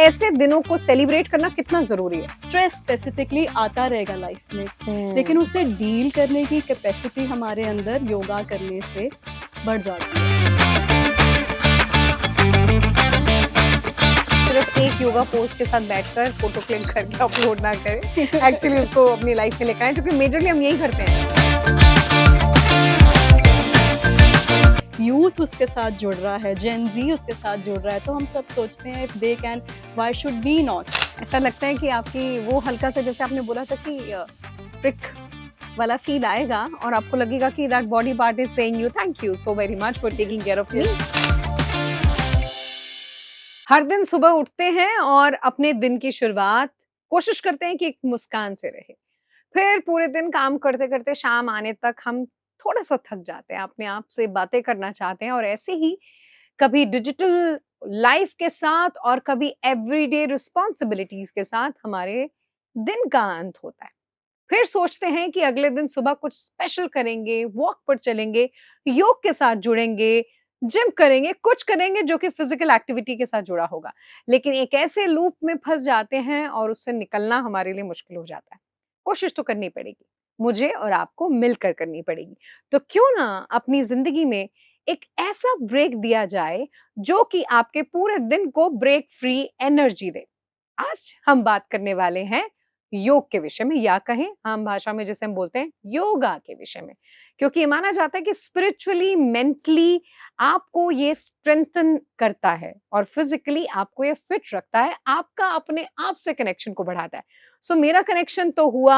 ऐसे दिनों को सेलिब्रेट करना कितना जरूरी है? स्ट्रेस स्पेसिफिकली आता रहेगा लाइफ में, लेकिन उसे डील करने की कैपेसिटी हमारे अंदर योगा करने से बढ़ जाती है। सिर्फ एक योगा पोज के साथ बैठकर फोटो क्लिक करके अपलोड ना करें, एक्चुअली उसको अपनी लाइफ में लेकर आए, क्योंकि मेजरली हम यही करते हैं। यूथ उसके साथ जुड़ रहा है, जेन जी उसके साथ जुड़ रहा है, तो हम सब सोचते हैं if they can, why should we not. ऐसा लगता है कि आपकी वो हल्का सा, जैसे आपने बोला था कि प्रिक वाला फील आएगा और आपको लगेगा कि that body part is saying you thank you so very much for taking care of me. हर दिन सुबह उठते हैं और अपने दिन की शुरुआत कोशिश करते हैं कि एक मुस्कान से रहे। फिर पूरे दिन काम करते करते शाम आने तक हम थोड़ा सा थक जाते हैं, अपने आप से बातें करना चाहते हैं, और ऐसे ही कभी डिजिटल लाइफ के साथ और कभी एवरीडे रिस्पॉन्सिबिलिटीज के साथ हमारे दिन का अंत होता है। फिर सोचते हैं कि अगले दिन सुबह कुछ स्पेशल करेंगे, वॉक पर चलेंगे, योग के साथ जुड़ेंगे, जिम करेंगे, कुछ करेंगे जो कि फिजिकल एक्टिविटी के साथ जुड़ा होगा। लेकिन एक ऐसे लूप में फंस जाते हैं और उससे निकलना हमारे लिए मुश्किल हो जाता है। कोशिश तो करनी पड़ेगी, मुझे और आपको मिलकर करनी पड़ेगी। तो क्यों ना अपनी जिंदगी में एक ऐसा ब्रेक दिया जाए जो कि आपके पूरे दिन को ब्रेक फ्री एनर्जी दे। आज हम बात करने वाले हैं योग के विषय में, या कहें आम भाषा में जिसे हम बोलते हैं योगा के विषय में, क्योंकि ये माना जाता है कि स्पिरिचुअली, मेंटली आपको ये स्ट्रेंथन करता है और फिजिकली आपको ये फिट रखता है, आपका अपने आप से कनेक्शन को बढ़ाता है। सो मेरा कनेक्शन तो हुआ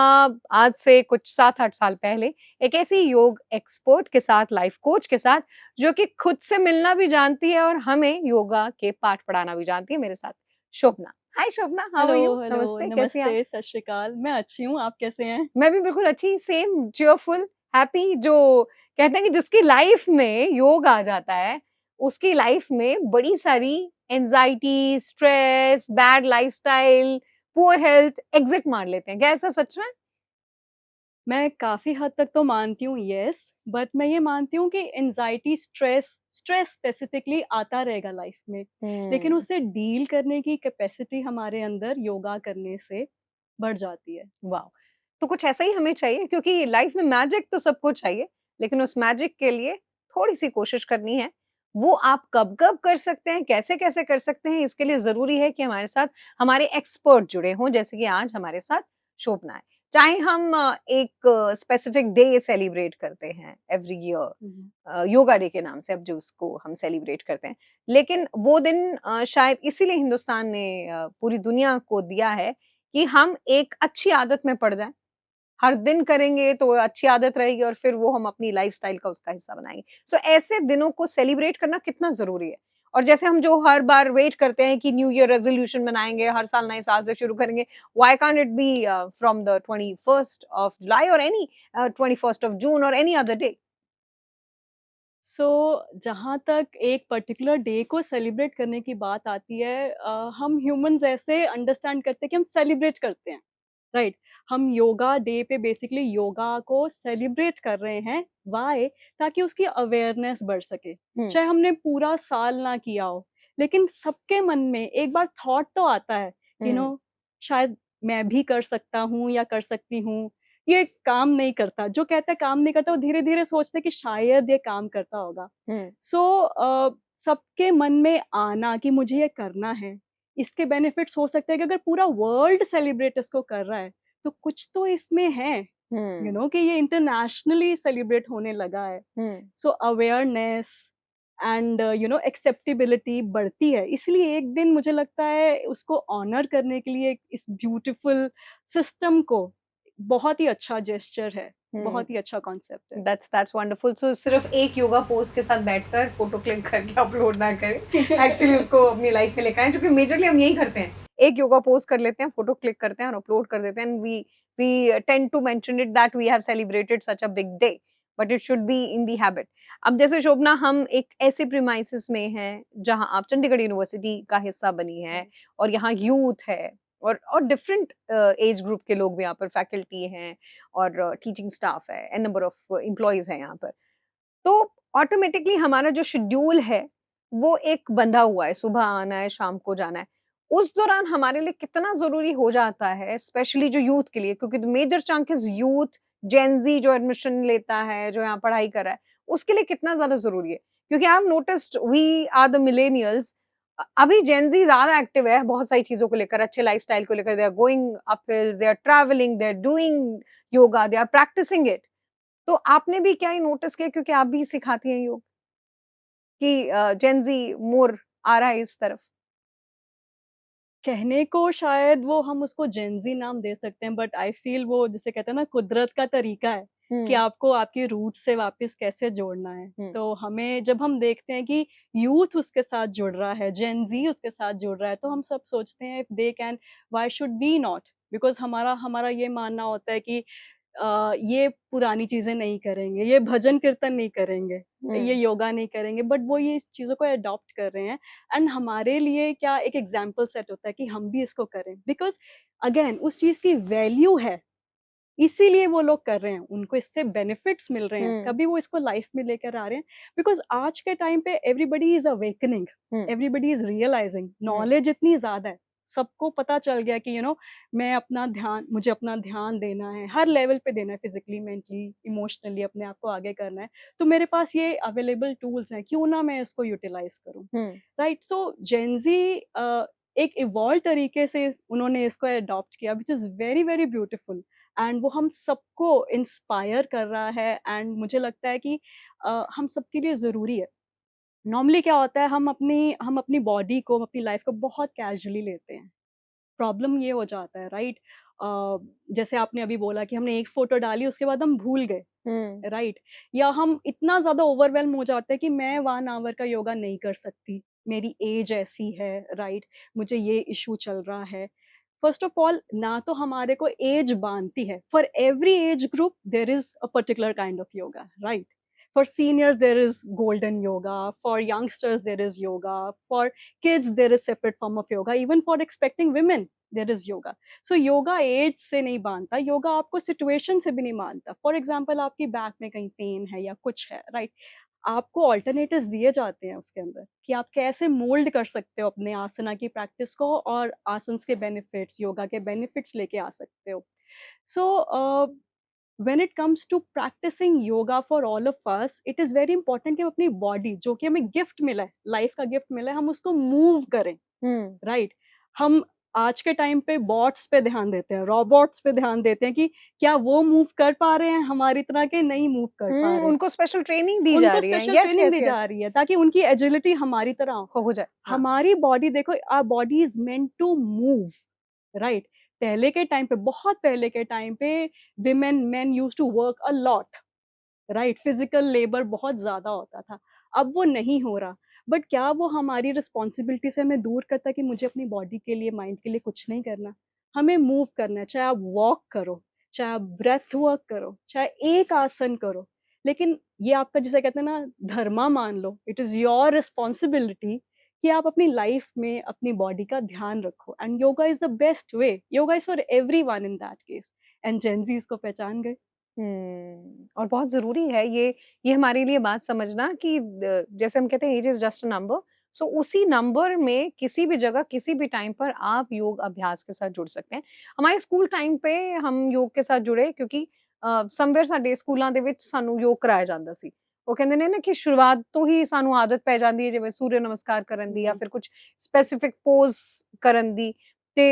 आज से कुछ 7-8 साल पहले एक ऐसी योग एक्सपर्ट के साथ, लाइफ कोच के साथ, जो कि खुद से मिलना भी जानती है और हमें योगा के पाठ पढ़ाना भी जानती है। मेरे साथ शोभना। हाय शोभना, हाउ आर यू? हेलो, नमस्ते, कैसी हैं आप? नमस्ते, सत श्री अकाल। मैं अच्छी हूँ, आप कैसे हैं? मैं भी बिल्कुल अच्छी, सेम चीयरफुल, हैप्पी। जो कहते हैं कि जिसकी लाइफ में योग आ जाता है, उसकी लाइफ में बड़ी सारी anxiety, stress, bad lifestyle, poor health exit मार लेते हैं। क्या ऐसा सच में? मैं काफ़ी हद तक तो मानती हूँ येस, बट मैं ये मानती हूँ कि एंग्ज़ायटी, स्ट्रेस स्पेसिफिकली आता रहेगा लाइफ में, लेकिन उसे डील करने की कैपेसिटी हमारे अंदर योगा करने से बढ़ जाती है। वाह! तो कुछ ऐसा ही हमें चाहिए, क्योंकि लाइफ में मैजिक तो सबको चाहिए, लेकिन उस मैजिक के लिए थोड़ी-सी कोशिश करनी है। वो आप कब-कब कर सकते हैं, कैसे-कैसे कर सकते हैं, इसके लिए ज़रूरी है कि हमारे साथ हमारे एक्सपर्ट जुड़े हों, जैसे कि आज हमारे साथ शोभना है। चाहे हम एक स्पेसिफिक डे सेलिब्रेट करते हैं एवरी ईयर, योगा डे के नाम से, अब जो उसको हम सेलिब्रेट करते हैं, लेकिन वो दिन शायद इसीलिए हिंदुस्तान ने पूरी दुनिया को दिया है कि हम एक अच्छी आदत में पड़ जाएँ। हर दिन करेंगे तो अच्छी आदत रहेगी और फिर वो हम अपनी लाइफ़स्टाइल का उसका हिस्सा बनाएँगे। सो ऐसे दिनों को सेलिब्रेट करना कितना ज़रूरी है। और जैसे हम जो हर बार वेट करते हैं कि न्यू ईयर रेज़ोल्यूशन बनाएँगे, हर साल नए साल से शुरू करेंगे, why can't it be from the 21st of July और एनी 21st ऑफ जून और एनी अदर डे? सो जहाँ तक एक पर्टिकुलर डे को सेलिब्रेट करने की बात आती है, हम ह्यूमन्स ऐसे अंडरस्टैंड करते हैं कि हम सेलिब्रेट करते हैं, राइट? हम योगा डे पे बेसिकली योगा को सेलिब्रेट कर रहे हैं, व्हाई? ताकि उसकी अवेयरनेस बढ़ सके। हुँ, चाहे हमने पूरा साल ना किया हो, लेकिन सबके मन में एक बार थॉट तो आता है, हुँ, शायद मैं भी कर सकता हूँ या कर सकती हूँ। ये काम नहीं करता, जो कहता है काम नहीं करता, वो धीरे-धीरे सोचते हैं कि शायद ये काम करता होगा। हुँ, सो सबके मन में आना कि मुझे ये करना है, इसके बेनिफिट्स हो सकते हैं कि अगर पूरा वर्ल्ड सेलिब्रेट इसको कर रहा है, तो कुछ तो इसमें है, हुँ, कि ये इंटरनेशनली सेलिब्रेट होने लगा है। हुँ। सो अवेयरनेस एंड एक्सेप्टेबिलिटी बढ़ती है। इसलिए एक दिन मुझे लगता है उसको ऑनर करने के लिए इस ब्यूटीफुल सिस्टम को बहुत ही अच्छा जेस्चर है, हुँ। बहुत ही अच्छा कॉन्सेप्ट है। That's wonderful. सो सिर्फ एक योगा पोज के साथ बैठकर फोटो क्लिक करके अपलोड ना करें, एक्चुअली उसको अपनी लाइफ में लेकर आएं, क्योंकि मेजरली हम यही करते हैं। एक योगा पोज कर लेते हैं, फोटो क्लिक करते हैं और अपलोड कर देते हैं। We tend to mention it that we have celebrated such a big day, but it should be in the habit. अब जैसे शोभना, हम एक ऐसे प्रीमाइसेस में हैं जहां आप चंडीगढ़ यूनिवर्सिटी का हिस्सा बनी है और यहाँ यूथ है और डिफरेंट एज ग्रुप के लोग भी यहाँ पर फैकल्टी हैं और टीचिंग स्टाफ है, एन नंबर ऑफ एम्प्लॉइज हैं यहाँ पर। तो ऑटोमेटिकली हमारा जो शेड्यूल है वो एक बंधा हुआ है, सुबह आना है, शाम को जाना है। उस दौरान हमारे लिए कितना ज़रूरी हो जाता है, स्पेशली जो यूथ के लिए, क्योंकि the major chunk is youth, Gen Z जो एडमिशन लेता है, जो यहाँ पढ़ाई कर रहा है, उसके लिए कितना ज़्यादा ज़रूरी है? क्योंकि I have noticed we are the millennials, अभी जेन ज़ी ज़्यादा एक्टिव है बहुत सारी चीज़ों को लेकर, अच्छे लाइफ़स्टाइल को लेकर, they are going up hills, they are travelling, they are doing yoga, they are practising it. तो आपने भी क्या ये नोटिस किया, क्योंकि आप भी सिखाती हैं योग, कि जेन ज़ी मोर आ रहा है इस तरफ? कहने को शायद वो हम उसको जेनज़ी नाम दे सकते हैं, बट आई फ़ील वो जिसे कहते हैं ना कुदरत का तरीका है कि हुँ, आपको आपकी रूट से वापस कैसे जोड़ना है। हुँ, तो हमें जब हम देखते हैं कि यूथ उसके साथ जुड़ रहा है, जेन ज़ी उसके साथ जुड़ रहा है, तो हम सब सोचते हैं if they can, why should we not? Because हमारा हमारा ये मानना होता है कि ये पुरानी चीज़ें नहीं करेंगे, ये भजन कीर्तन नहीं करेंगे, ये हुँ, योगा नहीं करेंगे, बट वो ये चीज़ों को अडॉप्ट कर रहे हैं एंड हमारे लिए क्या एक एग्ज़ाम्पल सेट होता है कि हम भी इसको करें बिकॉज़ अगेन उस चीज़ की वैल्यू है, इसीलिए वो लोग कर रहे हैं, उनको इससे बेनिफिट्स मिल रहे हैं, हुँ, तभी वो इसको लाइफ़ में लेकर आ रहे हैं बिकॉज़ आज के टाइम पे everybody is awakening, hmm, everybody is realising, hmm, knowledge इतनी ज़्यादा है, सबको पता चल गया कि मुझे अपना ध्यान देना है, हर लेवल पे देना है, फिज़िकली, मेंटली, इमोशनली अपने आप को आगे करना है, तो मेरे पास ये अवेलेबल टूल्स हैं, क्यों ना मैं इसको यूटिलाइज़ करूँ, हुँ, राइट? सो जेन ज़ी एक इवॉल्व तरीके से उन्होंने इसको अडॉप्ट किया which is very, very beautiful and वो हम सबको इंस्पायर कर रहा है एंड मुझे लगता है कि हम सबके लिए ज़रूरी है। नॉर्मली क्या होता है हम अपनी बॉडी को, अपनी लाइफ़ को बहुत कैजुअली लेते हैं। प्रॉब्लम ये हो जाता है, राइट? जैसे आपने अभी बोला कि हमने एक फ़ोटो डाली उसके बाद हम भूल गए, हुँ, राइट? या हम इतना ज़्यादा ओवरवेल्म हो जाते हैं कि मैं 1 आवर का योगा नहीं कर सकती, मेरी एज ऐसी है, राइट? मुझे ये इश्यू चल रहा है। फर्स्ट ऑफ ऑल ना तो हमारे को एज बांधती है, for every age group there is a particular kind of yoga, right? For seniors there is golden yoga, for youngsters there is yoga, for kids there is separate form of yoga, even for expecting women there is yoga. So yoga age से नहीं बांधता, योगा आपको situation से भी नहीं मानता। For example आपकी back में कहीं पेन है या कुछ है, राइट? आपको ऑल्टरनेटिव्स दिए जाते हैं उसके अंदर कि आप कैसे मोल्ड कर सकते हो अपने आसना की प्रैक्टिस को और आसन्स के बेनिफिट्स, योगा के बेनिफिट्स लेके आ सकते हो। So when it comes to practising yoga for all of us, it is very important कि हम अपनी बॉडी जो कि हमें गिफ्ट मिला है, लाइफ का गिफ्ट मिला है, हम उसको मूव करें। हुँ, राइट? हम आज के टाइम पे बॉट्स पे ध्यान देते हैं, रोबोट्स पे ध्यान देते हैं कि क्या वो मूव कर पा रहे हैं हमारी तरह के नहीं मूव कर पा रहे। उनको स्पेशल ट्रेनिंग दी जा उनको रही है। स्पेशल यस, ट्रेनिंग यस, दी जा यस, रही है ताकि उनकी एजिलिटी हमारी तरह हो। हो जाए। हाँ, हमारी बॉडी देखो, our body is meant to move, right? पहले के टाइम पे, बहुत पहले के टाइम पे women men used to work a lot, right? Physical labour बहुत ज़्यादा होता था, अब वो नहीं हो रहा। बट क्या वो हमारी रिस्पॉन्सिबिलिटी से हमें दूर करता है कि मुझे अपनी बॉडी के लिए, माइंड के लिए कुछ नहीं करना? हमें मूव करना है, चाहे आप वॉक करो, चाहे आप ब्रेथ वर्क करो, चाहे एक आसन करो। लेकिन ये आपका जिसे कहते हैं ना धर्मा मान लो, इट इज़ योर रिस्पॉन्सिबिलिटी कि आप अपनी लाइफ में अपनी बॉडी का ध्यान रखो and yoga is the best way, yoga is for everyone in that case and Gen Z इसको पहचान गए। और बहुत ज़रूरी है ये हमारे लिए बात समझना कि द जैसे हम कहते हैं age is just a number, so उसी नंबर में किसी भी जगह, किसी भी टाइम पर आप योग अभ्यास के साथ जुड़ सकते हैं। हमारे स्कूल टाइम पे हम योग के साथ जुड़े, क्योंकि समवेयर ਸਾਡੇ ਸਕੂਲਾਂ ਦੇ ਵਿੱਚ ਸਾਨੂੰ ਯੋਗ ਕਰਾਇਆ ਜਾਂਦਾ ਸੀ। ਉਹ ਕਹਿੰਦੇ ਨੇ ਨਾ ਕਿ ਸ਼ੁਰੂਆਤ ਤੋਂ ਹੀ ਸਾਨੂੰ ਆਦਤ ਪੈ ਜਾਂਦੀ ਹੈ, ਜਿਵੇਂ ਸੂर्य ਨਮਸਕਾਰ ਕਰਨ ਦੀ ਜਾਂ हुँ, ਫਿਰ ਕੁਝ ਸਪੈਸੀਫਿਕ ਪੋਜ਼ ਕਰਨ ਦੀ ਤੇ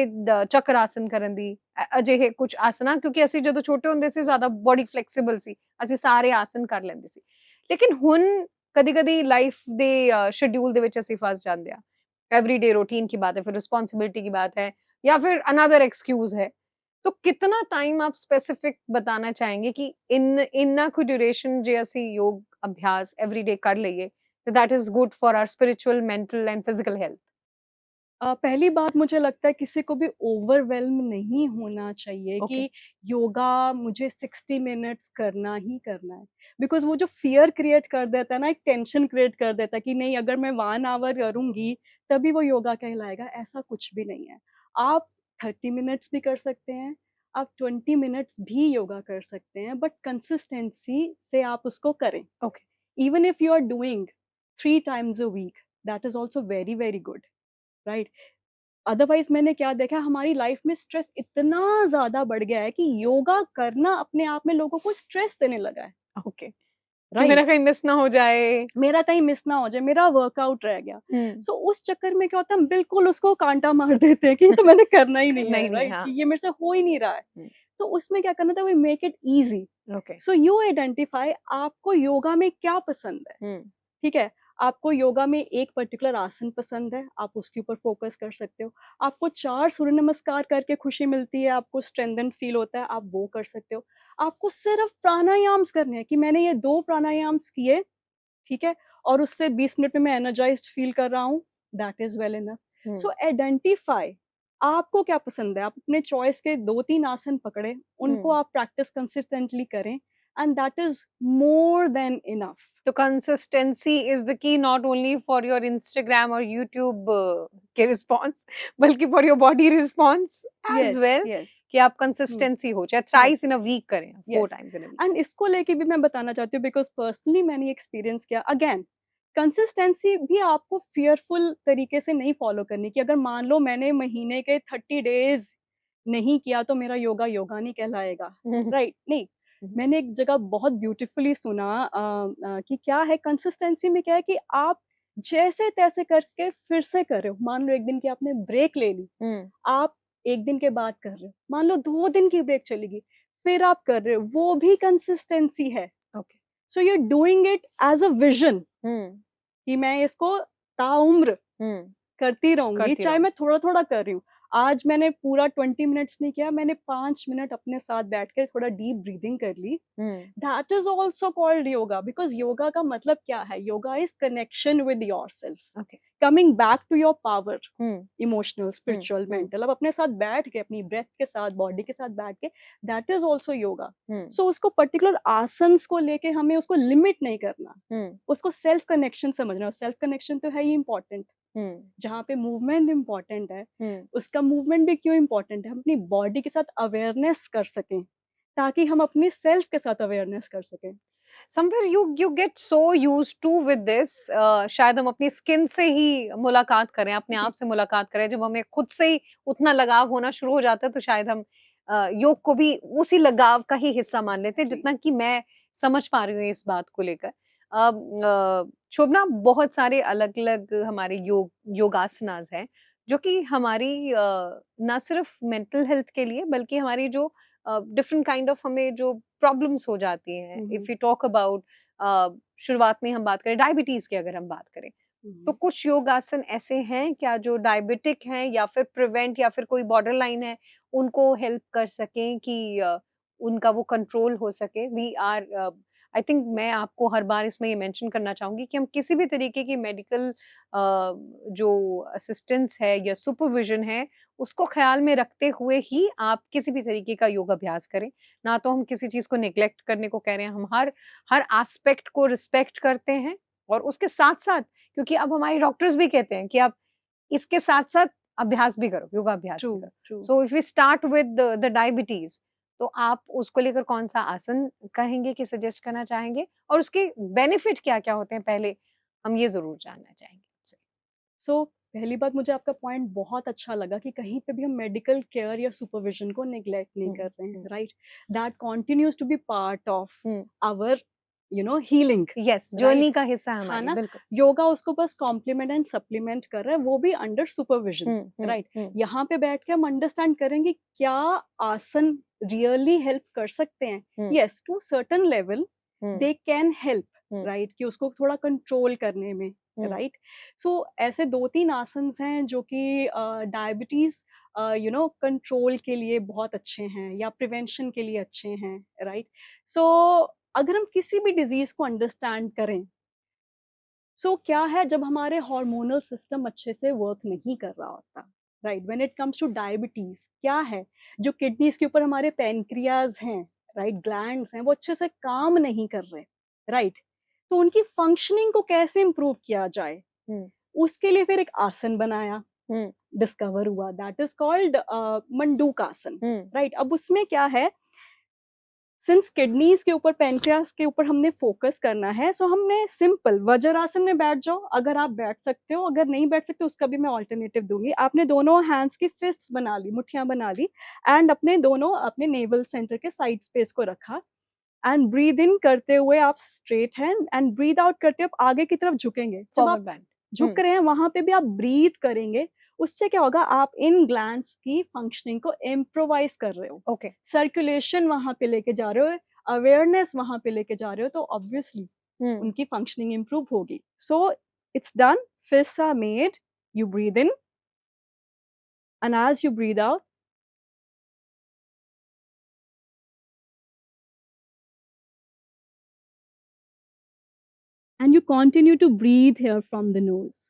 ਚੱਕਰ ਆਸਨ ਕਰਨ ਦੀ, ਅਜਿਹੇ ਕੁਝ ਆਸਨਾਂ, ਕਿਉਂਕਿ ਅਸੀਂ ਜਦੋਂ ਛੋਟੇ ਹੁੰਦੇ ਸੀ ਜ਼ਿਆਦਾ ਬੋਡੀ ਫਲੈਕਸੀਬਲ ਸੀ, ਅਸੀਂ ਸਾਰੇ ਆਸਨ ਕਰ ਲੈਂਦੇ ਸੀ। ਲੇਕਿਨ ਹੁਣ ਕਦੀ-ਕਦੀ ਲਾਈਫ ਦੇ ਸ਼ਡਿਊਲ ਦੇ ਵਿੱਚ ਅਸੀਂ ਫਸ ਜਾਂਦੇ ਆ। एवरीडे रूटीन की बात है, फिर रिस्पॉन्सिबिलिटी की बात है या फिर अनदर एक्सक्यूज़ है। तो कितना टाइम आप स्पेसिफिक बताना चाहेंगे कि इन्ना कोई ड्यूरेशन जे ਅਸੀਂ योग अभ्यास एवरीडे कर लईए, that is good for our spiritual, mental and physical health? पहली बात मुझे लगता है किसी को भी ओवरवेल्म नहीं होना चाहिए ओके। कि योगा मुझे 60 मिनट्स करना ही करना है। बिकॉज़ वो जो फ़ियर क्रिएट कर देता है ना, एक टेंशन क्रिएट कर देता है कि नहीं अगर मैं 1 आवर करूँगी तभी वो योगा कहलाएगा, ऐसा कुछ भी नहीं है। आप 30 मिनट्स भी कर सकते हैं, आप 20 मिनट्स भी योगा कर सकते हैं बट कंसिस्टेंसी से आप उसको करें। Okay. Even if you are doing 3 times a week, that is also very, very good, right? Otherwise मैंने क्या देखा है, हमारी लाइफ में स्ट्रेस इतना ज्यादा बढ़ गया है कि योगा करना अपने आप में लोगों को स्ट्रेस देने लगा है। ओके, कि राइट, मेरा कहीं मिस ना हो जाए। मेरा कहीं मिस ना हो जाए, मेरा वर्कआउट रह गया। हम्म, सो उस चक्कर में क्या होता है, हम बिल्कुल उसको कांटा मार देते हैं कि ये तो मैंने करना ही नहीं करना है, ही नहीं, राइट, हाँ। कि ये मेरे से हो ही नहीं रहा है। हम्म, तो उसमें क्या करना था, we make it easy. Okay. So you identify आपको योगा में क्या पसंद है। हम्म, ठीक है, आपको योगा में एक पर्टिकुलर आसन पसंद है, आप उसके ऊपर फोकस कर सकते हो। आपको 4 सूर्य नमस्कार करके खुशी मिलती है, आपको स्ट्रेंथन फील होता है, आप वो कर सकते हो। आपको सिर्फ प्राणायाम्स करने हैं कि मैंने ये 2 प्राणायाम्स किए, ठीक है, और उससे 20 मिनट में मैं एनर्जाइज्ड फील कर रहा हूँ, that is well enough. So identify आपको क्या पसंद है, आप अपने चॉइस के 2-3 आसन पकड़े, उनको आप प्रैक्टिस कंसिस्टेंटली करें, and that is more than enough. तो consistency is the key, not only for your Instagram और यूट्यूब के रिस्पॉन्स, बल्कि for your body response as well, yes, कि आप कंसिस्टेंसी हो, चाहे थ्राइस इन अ वीक करें, 4 yes. Times in a week. And इसको लेके भी मैं बताना चाहती हूँ, बिकॉज पर्सनली मैंने एक्सपीरियंस किया। अगेन, कंसिस्टेंसी भी आपको फियरफुल तरीके से नहीं फॉलो करनी, कि अगर मान लो मैंने महीने के 30 डेज नहीं किया तो मेरा योगा योगा नहीं कहलाएगा, राइट? नहीं, मैंने एक जगह बहुत ब्यूटीफुली सुना कि क्या है कंसिस्टेंसी में, क्या है कि आप जैसे तैसे करके फिर से कर रहे हो। मान लो एक दिन की आपने ब्रेक ले ली, आप एक दिन के बाद कर रहे हो, मान लो 2 दिन की ब्रेक चलेगी, फिर आप कर रहे हो, वो भी कंसिस्टेंसी है। Okay. So you are doing it as a vision कि मैं इसको ताउम्र करती रहूंगी, चाहे मैं थोड़ा थोड़ा कर रही हूँ। आज मैंने पूरा 20 मिनट्स नहीं किया, मैंने 5 मिनट अपने साथ बैठ के थोड़ा डीप ब्रीदिंग कर ली, that is also called yoga. Because yoga का मतलब क्या है, yoga is connection with your self, okay. Coming back to your power, emotional, spiritual, mental. अब अपने साथ बैठ के, अपनी ब्रेथ के साथ, बॉडी के साथ बैठ के, दैट इज ऑल्सो योगा। सो उसको पर्टिकुलर आसन्स को लेके हमें उसको लिमिट नहीं करना, उसको सेल्फ कनेक्शन समझना। सेल्फ कनेक्शन तो है ही इम्पोर्टेंट, जहाँ पे मूवमेंट इम्पोर्टेंट है, उसका मूवमेंट भी क्यों इम्पोर्टेंट है, हम अपनी बॉडी के साथ अवेयरनेस कर सकें, ताकि हम अपनी सेल्फ के साथ अवेयरनेस कर सकें। Somewhere you get so used to with this, शायद हम अपनी स्किन से ही मुलाकात करें, अपने आप से मुलाकात करें, जब हमें खुद से ही उतना लगाव होना शुरू हो जाता है, तो शायद हम योग को भी उसी लगाव का ही हिस्सा मान लेते हैं, जितना कि मैं समझ पा रही हूँ इस बात को लेकर। शोभना, बहुत सारे अलग अलग हमारे योगासनास हैं, जो कि हमारी ना सिर्फ मेंटल हेल्थ के लिए, बल्कि हमारी जो डिफरेंट काइंड ऑफ हमें जो प्रॉब्लम्स हो जाती हैं, इफ यू टॉक अबाउट, शुरुआत में हम बात करें डायबिटीज की, अगर हम बात करें, तो कुछ योगासन ऐसे हैं क्या जो डायबिटिक हैं, या फिर प्रिवेंट, या फिर कोई बॉर्डर लाइन है, उनको हेल्प कर सकें कि उनका वो कंट्रोल हो सके। वी आर, आई थिंक मैं आपको हर बार इसमें ये मेंशन करना चाहूंगी कि हम किसी भी तरीके की मेडिकल जो असिस्टेंस है या सुपरविजन है, उसको ख्याल में रखते हुए ही आप किसी भी तरीके का योग अभ्यास करें। ना तो हम किसी चीज को नेग्लेक्ट करने को कह रहे हैं, हम हर हर एस्पेक्ट को रिस्पेक्ट करते हैं, और उसके साथ साथ, क्योंकि अब हमारे डॉक्टर्स भी कहते हैं कि आप इसके साथ साथ अभ्यास भी करो, योगा अभ्यास भी करो। So if we start with the diabetes, तो आप उसको लेकर कौन सा आसन कहेंगे कि सजेस्ट करना चाहेंगे, और उसके बेनिफिट क्या क्या होते हैं, पहले हम ये जरूर जानना चाहेंगे आपसे। सो पहली बात, मुझे आपका पॉइंट बहुत अच्छा लगा कि कहीं पे भी हम मेडिकल केयर या सुपरविजन को नेग्लेक्ट नहीं कर रहे हैं, right? That continues to be part of our healing, yes, journey का हिस्सा है हमारी, ना? बिल्कुल। योगा उसको बस कॉम्प्लीमेंट एंड सप्लीमेंट कर रहा है, वो भी अंडर सुपरविजन, राइट? यहाँ पे बैठ के हम अंडरस्टैंड करेंगे क्या आसन रियली हेल्प कर सकते हैं। Yes, to certain level they can help, right, कि उसको थोड़ा कंट्रोल करने में, राइट? सो ऐसे 2-3 आसन हैं जो कि डायबिटीज कंट्रोल के लिए बहुत अच्छे हैं, या प्रिवेंशन के लिए अच्छे हैं, राइट? सो अगर हम किसी भी डिजीज को अंडरस्टैंड करें, सो क्या है, जब हमारे हार्मोनल सिस्टम अच्छे से वर्क नहीं कर रहा होता, right? When it comes two diabetes, क्या है, जो किडनीज के ऊपर हमारे पैनक्रियाज हैं, राइट, ग्लैंड्स हैं, वो अच्छे से काम नहीं कर रहे, राइट? तो उनकी फंक्शनिंग को कैसे इंप्रूव किया जाए, उसके लिए फिर एक आसन बनाया, डिस्कवर हुआ, दैट इज कॉल्ड मंडूक आसन, राइट? अब उसमें क्या है, सिंस किडनीज के ऊपर, पेनक्रियास के ऊपर हमने फोकस करना है, सो हमने सिंपल वज्रासन में बैठ जाओ, अगर आप बैठ सकते हो, अगर नहीं बैठ सकते उसका भी मैं ऑल्टरनेटिव दूंगी। आपने दोनों हैंड्स की फिस्ट्स बना ली, मुट्ठियां बना ली, एंड अपने दोनों अपने नेवल सेंटर के साइड स्पेस को रखा, एंड ब्रीद इन करते हुए आप स्ट्रेट हैं, एंड ब्रीद आउट करते हुए आप आगे की तरफ झुकेंगे। जब फॉरवर्ड आप बैंड। झुक रहे हैं वहां पे भी आप ब्रीथ करेंगे, उससे क्या होगा, आप इन ग्लैंड्स की फंक्शनिंग को इम्प्रोवाइज कर रहे हो, ओके। सर्कुलेशन वहां पे लेके जा रहे हो, अवेयरनेस वहां पे लेके जा रहे हो, तो ऑब्वियसली उनकी फंक्शनिंग इंप्रूव होगी। So it's done, fists are made, you breathe in, and as you breathe out, and you continue to breathe here from the nose.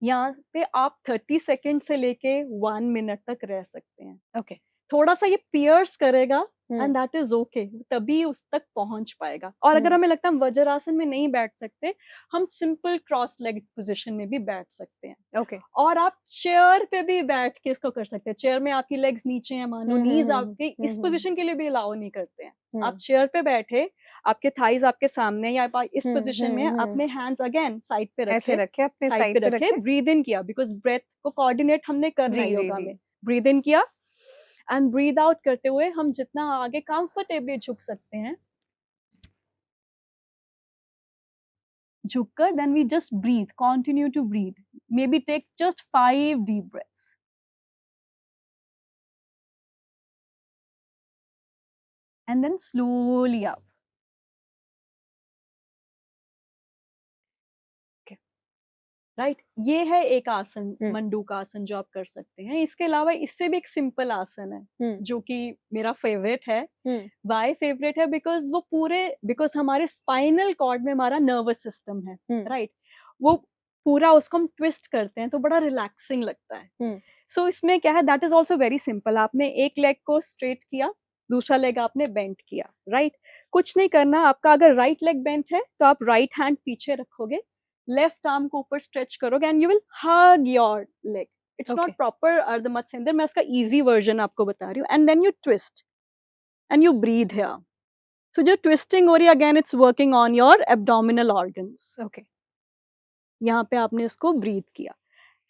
यहाँ पे आप 30 सेकेंड से लेके 1 मिनट तक रह सकते हैं। ओके। थोड़ा सा ये पियर्स करेगा एंड दैट इज ओके, तभी उस तक पहुंच पाएगा। और अगर हमें लगता है हम वज्रासन में नहीं बैठ सकते, हम सिंपल क्रॉस लेग पोजीशन में भी बैठ सकते हैं। ओके। और आप चेयर पे भी बैठ के इसको कर सकते हैं। चेयर में आपकी लेग्स नीचे हैं, मानो नीज आपकी इस पोजीशन के लिए भी अलाउ नहीं करते हैं। आप चेयर पे बैठे, आपके थाइज आपके सामने, या आप इस पोजीशन में अपने हैंड्स अगेन साइड पे ऐसे रखे, अपने साइड पे रखे, ब्रीद इन किया, बिकॉज ब्रेथ को कोऑर्डिनेट हमने करना है योगा में। ब्रीद इन किया एंड ब्रीद आउट करते हुए हम जितना आगे कंफर्टेबली झुक सकते हैं, झुककर then we just breathe, continue to breathe, maybe take just 5 deep breaths, and then slowly up. Right, ये है एक आसन, मंडूक आसन, जो आप कर सकते हैं। इसके अलावा इससे भी एक सिंपल आसन है जो कि मेरा फेवरेट है। वाई फेवरेट है? बिकॉज हमारे स्पाइनल कॉर्ड में हमारा नर्वस सिस्टम है, राइट, वो पूरा उसको हम ट्विस्ट करते हैं तो बड़ा रिलैक्सिंग लगता है। सो इसमें क्या है, that is also very simple. आपने एक लेग को स्ट्रेट किया, दूसरा लेग आपने बेंट किया, राइट। कुछ नहीं करना आपका। अगर राइट लेग बेंट है तो आप राइट हैंड पीछे रखोगे, लेफ्ट आर्म को ऊपर स्ट्रेच करोगे, and you will hug your leg. It's not proper अर्ध मत्स्य, मैं इसका इजी वर्जन आपको बता रही हूँ। And then you twist and you breathe here. So जो ट्विस्टिंग हो रही है, again it's working on your abdominal organs. Okay, यहाँ पे आपने इसको ब्रीथ किया।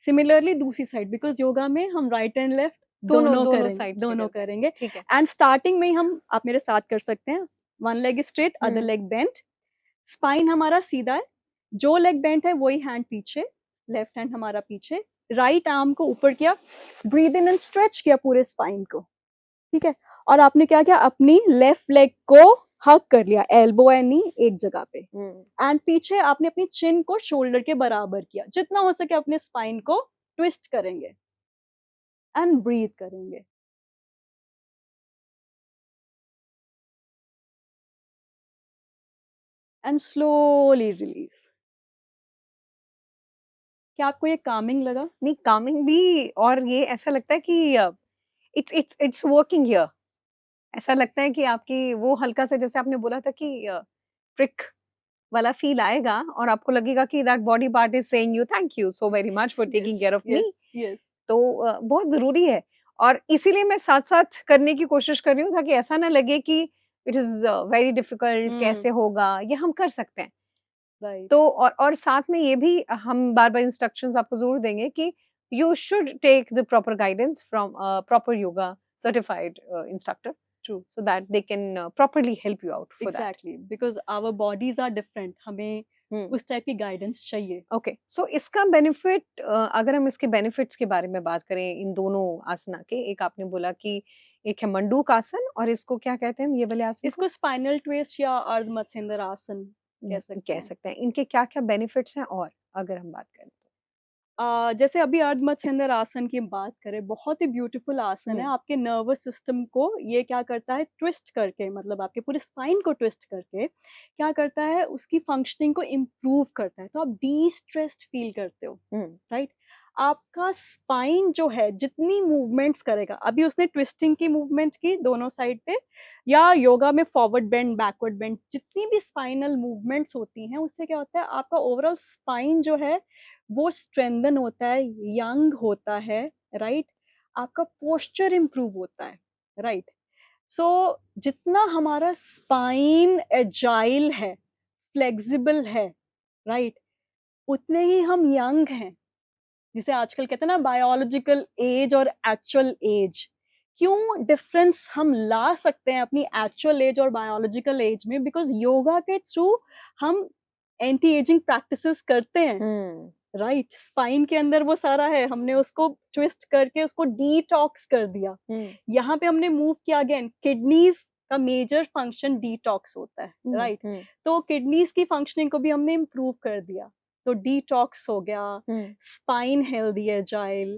सिमिलरली दूसरी साइड, बिकॉज योगा में हम राइट एंड लेफ्ट दोनों करेंगे। एंड स्टार्टिंग में हम, आप मेरे साथ कर सकते हैं, 1 leg straight, other leg bent, spine हमारा सीधा है, जो लेग बेंट है वही हैंड पीछे, लेफ्ट हैंड हमारा पीछे, राइट आर्म को ऊपर किया, ब्रीद इन एंड स्ट्रेच किया पूरे स्पाइन को, ठीक है। और आपने क्या किया, अपनी लेफ्ट लेग को हग कर लिया, एल्बो एंड नी एक जगह पे, एंड पीछे आपने अपनी चिन को शोल्डर के बराबर किया। जितना हो सके अपने स्पाइन को ट्विस्ट करेंगे एंड ब्रीथ करेंगे। And slowly release. क्या आपको ये कामिंग लगा? नहीं, कामिंग भी, और ये ऐसा लगता है कि इट्स वर्किंग हियर। ऐसा लगता है कि आपकी वो हल्का सा, जैसे आपने बोला था कि प्रिक वाला फील आएगा और आपको लगेगा कि that body part is saying you thank you so very much for taking care of मी। तो बहुत जरूरी है, और इसीलिए मैं साथ साथ करने की कोशिश कर रही हूँ ताकि ऐसा ना लगे कि इट इज वेरी डिफिकल्ट, कैसे होगा, ये हम कर सकते हैं। तो और साथ में ये भी हम बार बार इंस्ट्रक्शंस आपको जरूर देंगे कि you should take the proper guidance from proper yoga certified instructor, True, so that they can properly help you out for exactly, because our bodies are different, हमें उस टाइप की गाइडेंस चाहिए। ओके, सो इसका benefit, अगर हम इसके benefits के बारे में बात करें इन दोनों आसना के, एक आपने बोला कि एक है मंडूक आसन, और इसको क्या कहते हैं ये वाले आसन? इसको स्पाइनल ट्विस्ट या अर्ध मत्स्येंद्र आसन कह सकते हैं। इनके क्या क्या बेनिफिट्स हैं, और अगर हम बात करें जैसे अभी अर्ध मत्स्येंद्र आसन की बात करें, बहुत ही ब्यूटीफुल आसन है। आपके नर्वस सिस्टम को ये क्या करता है, ट्विस्ट करके, मतलब आपके पूरे स्पाइन को ट्विस्ट करके क्या करता है, उसकी फंक्शनिंग को इम्प्रूव करता है, तो आप डी स्ट्रेस्ड फील करते हो, राइट। आपका स्पाइन जो है जितनी मूवमेंट्स करेगा, अभी उसने ट्विस्टिंग की मूवमेंट की दोनों साइड पे, या योगा में फॉरवर्ड बेंड, बैकवर्ड बेंड, जितनी भी स्पाइनल मूवमेंट्स होती हैं, उससे क्या होता है, आपका ओवरऑल स्पाइन जो है वो स्ट्रेंथन होता है, यंग होता है, राइट? आपका पोस्चर इंप्रूव होता है, राइट? सो जितना हमारा स्पाइन एजाइल है, फ्लेक्सिबल है, राइट, उतने ही हम यंग हैं। जिसे आजकल कहते हैं ना बायोलॉजिकल एज और एक्चुअल एज। क्यों डिफरेंस हम ला सकते हैं अपनी एक्चुअल एज और बायोलॉजिकल एज में? बिकॉज योगा के थ्रू हम एंटी एजिंग प्रैक्टिसेस करते हैं, राइट? स्पाइन के अंदर वो सारा है, हमने उसको ट्विस्ट करके उसको डिटॉक्स कर दिया। यहाँ पे हमने मूव किया अगेन, किडनीज का मेजर फंक्शन डिटॉक्स होता है, राइट? तो किडनीज की फंक्शनिंग को भी हमने इम्प्रूव कर दिया, तो डिटॉक्स हो गया, spine healthy agile,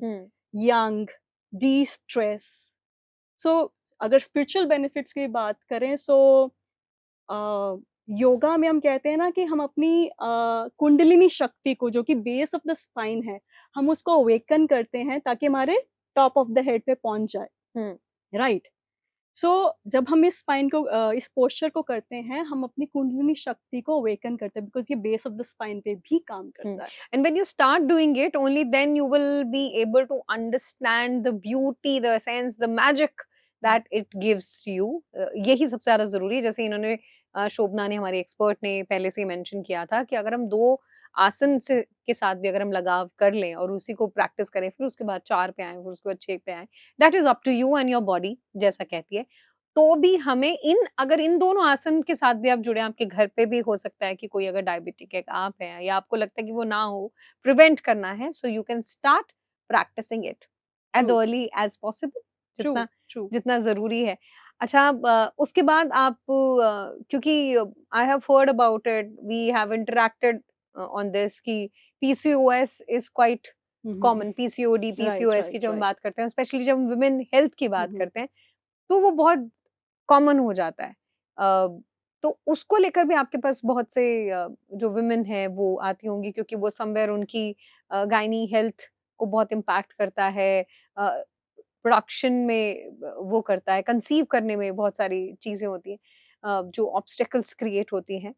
young, destress. So अगर स्पिरिचुअल बेनिफिट्स की बात करें, सो योगा में हम कहते हैं ना कि हम अपनी कुंडलिनी शक्ति को, जो कि बेस ऑफ द स्पाइन है, हम उसको अवेकन करते हैं ताकि हमारे टॉप ऑफ द हेड पे पहुंच जाए, राइट? सो जब हम इस स्पाइन को इस पोस्चर को करते हैं, हम अपनी कुंडलिनी शक्ति को अवेकन करते हैं, बिकॉज ये बेस ऑफ द स्पाइन पे भी काम करता है। And when you start doing it, only then you will be able to understand the beauty, the sense, the magic that it gives to you. यही सबसे ज्यादा जरूरी है। जैसे इन्होंने शोभना ने, हमारी एक्सपर्ट ने पहले से मेंशन किया था कि अगर हम 2 आसन से के साथ भी अगर हम लगाव कर लें और उसी को प्रैक्टिस करें, फिर उसके बाद 4 पे आए, फिर उसके बाद 6 पे आए, that is up to you and your body, जैसा कहती है। तो भी हमें अगर इन दोनों आसन के साथ भी आप जुड़े, आपके घर पे भी हो सकता है कि कोई अगर डायबिटिक है, आप हैं, या आपको लगता है कि वो ना हो, प्रिवेंट करना है, so you can start practising it as early as possible, जितना जरूरी है। अच्छा, उसके बाद आप, क्योंकि I have heard about it, we have interacted on this कि PCOS is quite common, PCOD, PCOS की जब हम बात करते हैं, स्पेशली जब वुमेन हेल्थ की बात करते हैं, तो वो बहुत कॉमन हो जाता है। तो उसको लेकर भी आपके पास बहुत से जो वुमेन है वो आती होंगी, क्योंकि वो समवेयर उनकी गायनी हेल्थ को बहुत इम्पैक्ट करता है, प्रोडक्शन में वो करता है, कंसीव करने में बहुत सारी चीजें होती हैं जो ऑब्स्टेकल्स क्रिएट होती हैं।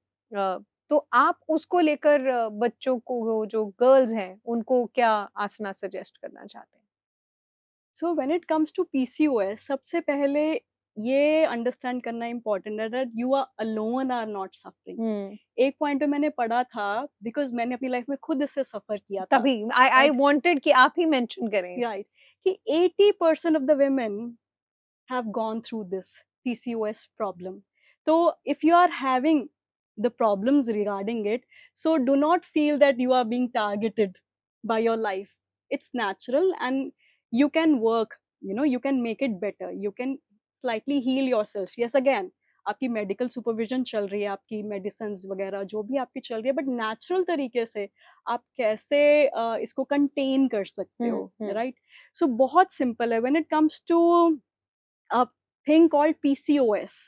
तो आप उसको लेकर बच्चों को, जो गर्ल्स हैं, उनको क्या आसना सजेस्ट करना चाहते हैं? So when it comes to PCOS, सबसे पहले ये अंडरस्टैंड करना इम्पोर्टेंट है that you are alone are not suffering. एक पॉइंट पे मैंने पढ़ा था, बिकॉज मैंने अपनी लाइफ में खुद इससे सफर किया था, तभी आई वांटेड कि आप ही मेंशन करें, राइट? कि 80% of the women have gone through this PCOS problem. So if you are having the problems regarding it, so do not feel that you are being targeted by your life. It's natural and you can work, you can make it better. You can slightly heal yourself. Yes, again, आपकी medical supervision चल रही है, आपकी medicine वगैरह जो भी आपकी चल रही है, बट नेचुरल तरीके से आप कैसे इसको कंटेन कर सकते हो, राइट? सो बहुत सिंपल है। When it comes to a thing called PCOS.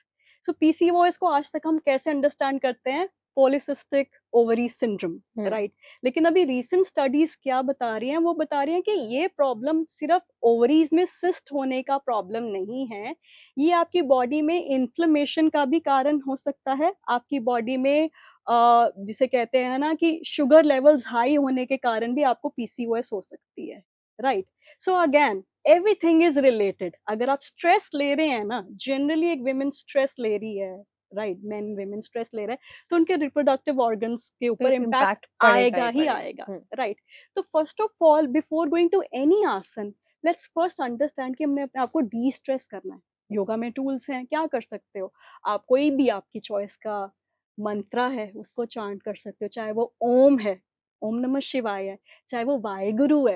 So PCOS को आज तक हम कैसे अंडरस्टैंड करते हैं? Polycystic ovary syndrome, right? लेकिन अभी रीसेंट स्टडीज क्या बता रही हैं? वो बता रही हैं कि ये प्रॉब्लम सिर्फ ओवरीज में सिस्ट होने का प्रॉब्लम नहीं है, ये आपकी बॉडी में इन्फ्लेमेशन का भी कारण हो सकता है। आपकी बॉडी में जिसे कहते हैं ना कि शुगर लेवल्स हाई होने के कारण भी आपको PCOS हो सकती है, right? So again everything is related. अगर आप स्ट्रेस ले रहे हैं ना, जनरली एक विमेन स्ट्रेस ले रही है, राइट? मेन विमेन स्ट्रेस ले रहे हैं, तो उनके रिप्रोडक्टिव ऑर्गन्स के ऊपर इम्पैक्ट आएगा ही आएगा, राइट? तो first of all, before going to any आसन, लेट्स फर्स्ट अंडरस्टैंड कि हमने अपने आप को डी स्ट्रेस करना है। योगा में टूल्स हैं, क्या कर सकते हो आप? कोई भी आपकी चॉइस का मंत्रा है उसको चांट कर सकते हो, चाहे वो ओम है, ओम नमः शिवाय है, चाहे वो वाहेगुरु है,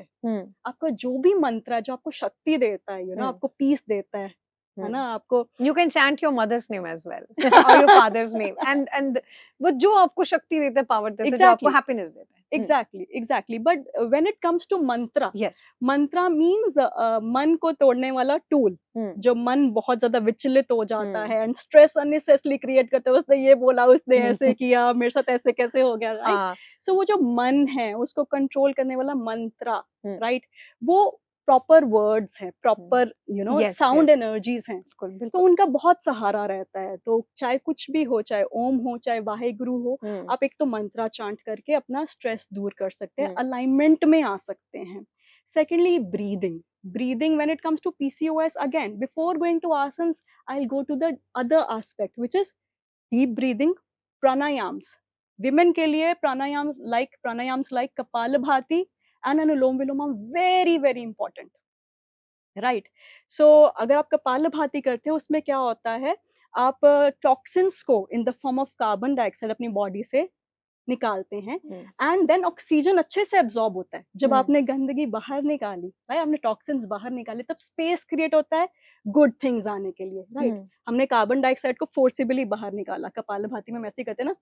आपका जो भी मंत्र है जो आपको शक्ति देता है, आपको पीस देता है ना, आपको you can chant your mother's name as well और योर फादर्स नेम, एंड वो जो आपको शक्ति देता है, पावर देता है, जो आपको हैप्पीनेस देता है। Exactly but when it comes to mantra, mantra means मन को तोड़ने वाला टूल। जो मन बहुत ज्यादा विचलित हो जाता है एंड स्ट्रेस अननेसेसरी क्रिएट करता है, उसने ये बोला, उसने ऐसे किया, मेरे साथ ऐसे कैसे हो गया, राइट? सो वो जो मन है उसको कंट्रोल करने वाला मंत्रा, राइट, वो प्रॉपर वर्ड्स हैं, proper Yes, sound yes. Energies हैं, बिल्कुल तो बिल्कुल. उनका बहुत सहारा रहता है। तो चाहे कुछ भी हो, चाहे ओम हो, चाहे वाहेगुरु हो, आप एक तो मंत्रा चांट करके अपना स्ट्रेस दूर कर सकते हैं, अलाइनमेंट में आ सकते हैं। Secondly, breathing when it comes to PCOS, again before going to asanas, I'll go to the other aspect, which is deep breathing, pranayams. Women के लिए pranayams like Kapalabhati and Anulom Vilom are very very important, right? So अगर आप कपालभाति करते हो, उसमें क्या होता है, आप टॉक्सिन्स को in the form of carbon dioxide अपनी बॉडी से निकालते हैं, एंड देन ऑक्सीजन अच्छे से एब्जॉर्ब होता है। जब आपने गंदगी बाहर निकाली, राइट, आपने टॉक्सिन्स बाहर निकाले, तब स्पेस क्रिएट होता है गुड थिंग्स आने के लिए, राइट। हमने कार्बन डाइऑक्साइड को फोर्सिबली बाहर निकाला, कपालभाति में हम ऐसे ही करते हैं ना,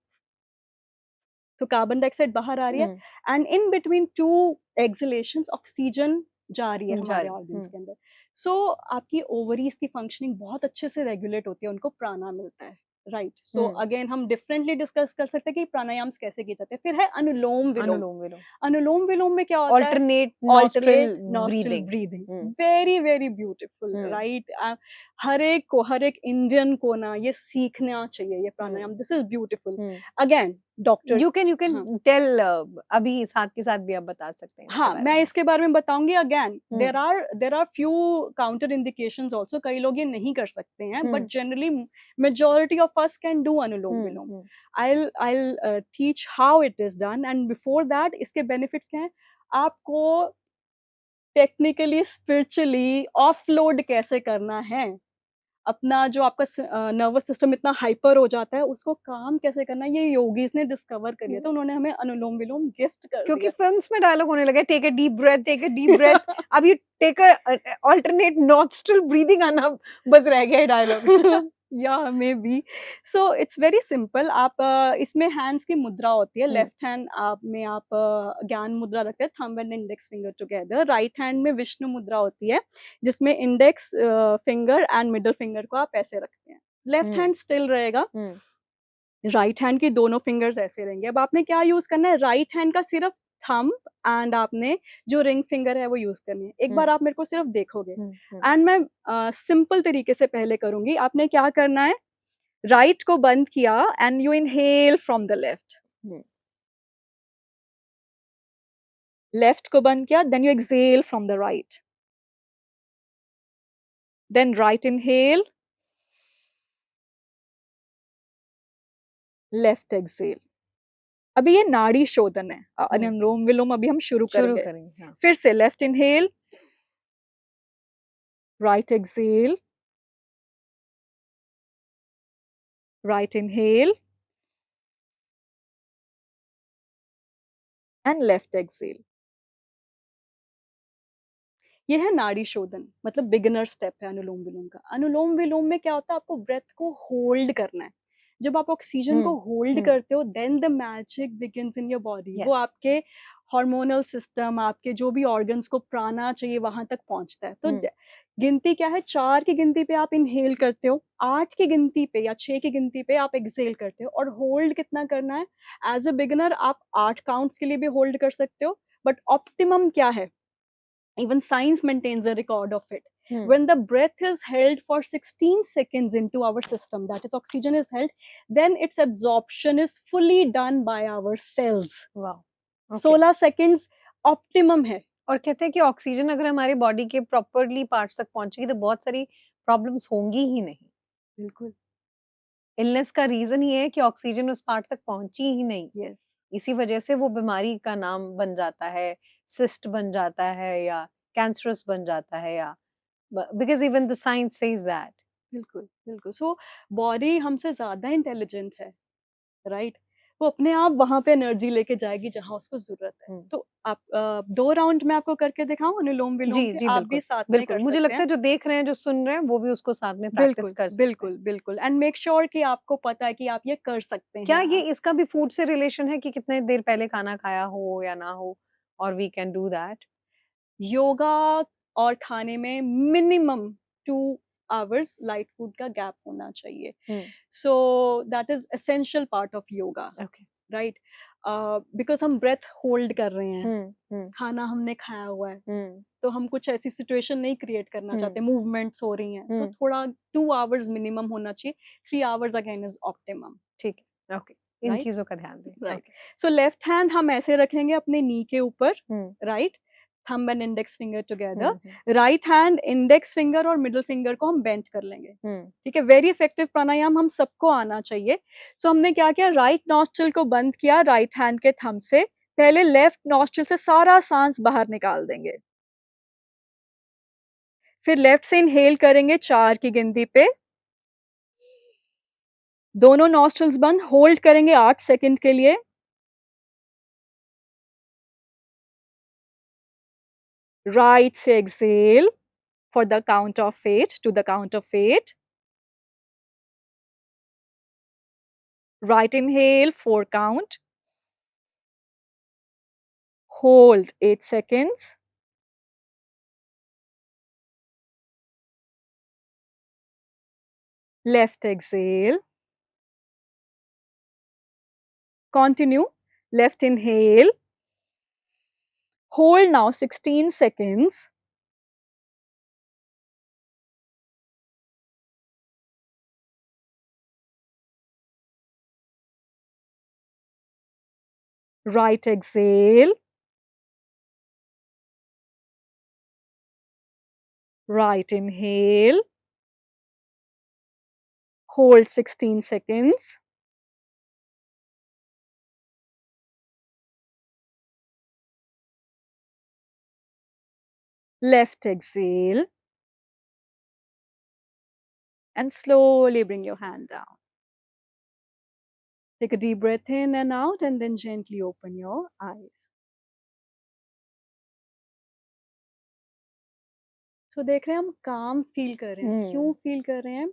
तो कार्बन डाइऑक्साइड बाहर आ रही है, and in between two exhalations oxygen जा रही है हमारे ऑर्गन्स के अंदर। सो आपकी ओवरीज की फंक्शनिंग बहुत अच्छे से रेगुलेट होती है, उनको प्राणा मिलता है, राइट। सो अगेन हम डिफरेंटली डिस्कस कर सकते हैं कि प्राणायाम्स कैसे किए जाते हैं। फिर है अनुलोम विलोम। अनुलोम विलोम में क्या होता है, alternate nostril breathing, very very beautiful, right. हर एक इंडियन को ना ये सीखना चाहिए, ये pranayama, this is beautiful. Again doctor, you can tell, अभी साथ के साथ भी आप बता सकते हैं। हाँ, मैं इसके बारे में बताऊंगी। Again there are few counter indications also, कई लोग ये नहीं कर सकते हैं, but generally majority of us can do अनुलोम विलोम। I'll teach how it is done, and before that इसके बेनिफिट्स क्या हैं, आपको टेक्निकली स्पिरिचुअली ऑफलोड कैसे करना है, अपना जो आपका नर्वस सिस्टम इतना हाइपर हो जाता है, उसको काम कैसे करना है, ये योगीज ने डिस्कवर कर लिया। तो उन्होंने हमें अनुलोम विलोम गिफ्ट कर क्योंकि फिल्म्स में डायलॉग होने लगे, take a deep breath, take a deep breath. अब ये take a alternate nostril breathing आना बस रह गया है डायलॉग। या maybe. So it's very simple. आप इसमें हैंड्स की मुद्रा होती है। लेफ्ट हैंड में आप ज्ञान मुद्रा रखते हैं, thumb and index finger together. Right hand में विष्णु मुद्रा होती है, जिसमें index finger and middle finger को आप ऐसे रखते हैं। लेफ्ट हैंड स्टिल रहेगा, राइट हैंड की दोनों फिंगर्स ऐसे रहेंगे। अब आपने क्या यूज करना है, राइट हैंड का सिर्फ थंब एंड आपने जो रिंग फिंगर है वो यूज करनी है। एक बार आप मेरे को सिर्फ देखोगे, एंड मैं सिंपल तरीके से पहले करूंगी। आपने क्या करना है, राइट को बंद किया and you inhale from the left, left को बंद किया, then you exhale from the right, then right inhale, left exhale. अभी ये नाड़ी शोधन है, अनुलोम विलोम अभी हम शुरू करेंगे। हाँ। फिर से left inhale, right exhale, right inhale and left exhale. ये है नाड़ी शोधन, मतलब बिगिनर स्टेप है अनुलोम विलोम का। अनुलोम विलोम में क्या होता है, आपको ब्रेथ को होल्ड करना है। जब आप ऑक्सीजन को होल्ड करते हो, then the magic begins in your body. वो आपके हार्मोनल सिस्टम, आपके जो भी ऑर्गन्स को प्राणा चाहिए वहां तक पहुंचता है। तो गिनती क्या है, 4 की गिनती पे आप इनहेल करते हो, 8 की गिनती पे या 6 की गिनती पे आप एक्सहेल करते हो। और होल्ड कितना करना है, एज अ बिगिनर आप 8 काउंट्स के लिए भी होल्ड कर सकते हो, बट ऑप्टिमम क्या है, even science maintains a record of it. When the breath is held for 16 seconds into our system, that is oxygen is held, then its absorption is fully done by our cells. Wow. Okay. 16 seconds optimum है। और कहते हैं कि oxygen अगर हमारे body के properly parts तक पहुंचेगी तो बहुत सारी प्रॉब्लम्स होंगी ही नहीं। बिल्कुल, इलनेस का रीजन ये है कि ऑक्सीजन उस पार्ट तक पहुंची ही नहीं। yes. इसी वजह से वो बीमारी का नाम बन जाता है, सिस्ट बन जाता है या कैंसरस बन जाता है, या because even the science says that. बिल्कुल बिल्कुल। सो बॉडी हमसे ज्यादा इंटेलिजेंट है, राइट। वो अपने आप वहां पे एनर्जी लेके जाएगी जहां उसको जरूरत है। तो आप 2 राउंड में आपको करके दिखाऊं अनुलोम विलोम के? आप भी साथ में कर सकते हैं। मुझे लगता है जो देख रहे हैं, जो सुन रहे हैं, वो भी उसको साथ में प्रैक्टिस कर सकते हैं। बिल्कुल बिल्कुल। एंड मेक श्योर कि आपको पता है कि आप ये कर सकते हैं। क्या ये इसका भी फूड से रिलेशन है कि कितने देर पहले खाना खाया हो या ना हो, और we can do that? Yoga और खाने में मिनिमम 2 आवर्स लाइट फूड का गैप होना चाहिए। So that is essential part of yoga. Okay, right, because हम ब्रेथ होल्ड कर रहे हैं, खाना हमने खाया हुआ है, तो हम कुछ ऐसी सिचुएशन नहीं क्रिएट करना चाहते, मूवमेंट्स हो रही हैं, तो थोड़ा 2 आवर्स मिनिमम होना चाहिए, 3 आवर्स अगेन इज ऑप्टिमम। ठीक है, ओके, इन राइट, चीजों का ध्यान दें। Right. Okay, so left hand हम ऐसे रखेंगे अपने नी के ऊपर, right, thumb and index finger together, right hand index finger और मिडिल फिंगर को हम बेंड कर लेंगे, ठीक है। वेरी इफेक्टिव प्राणायाम, हम सबको आना चाहिए। सो हमने क्या किया, राइट नॉस्ट्रिल को बंद किया राइट हैंड के थंब से, पहले लेफ्ट नॉस्ट्रिल से सारा सांस बाहर निकाल देंगे, फिर लेफ्ट से इनहेल करेंगे 4 की गिनती पे, दोनों नॉस्ट्रिल्स बंद, होल्ड करेंगे 8 सेकंड के लिए, राइट से Excel for the count of 8, to the count of 8. Right inhale, 4 count. Hold 8 seconds. Left exhale. Continue. Left inhale. Hold now 16 seconds. Right exhale. Right inhale. Hold 16 seconds. Left exhale. And slowly bring your hand down. Take a deep breath in and out, and then gently open your eyes. So देख रहे हैं हम काम feel कर रहे हैं, क्यों feel कर रहे हैं?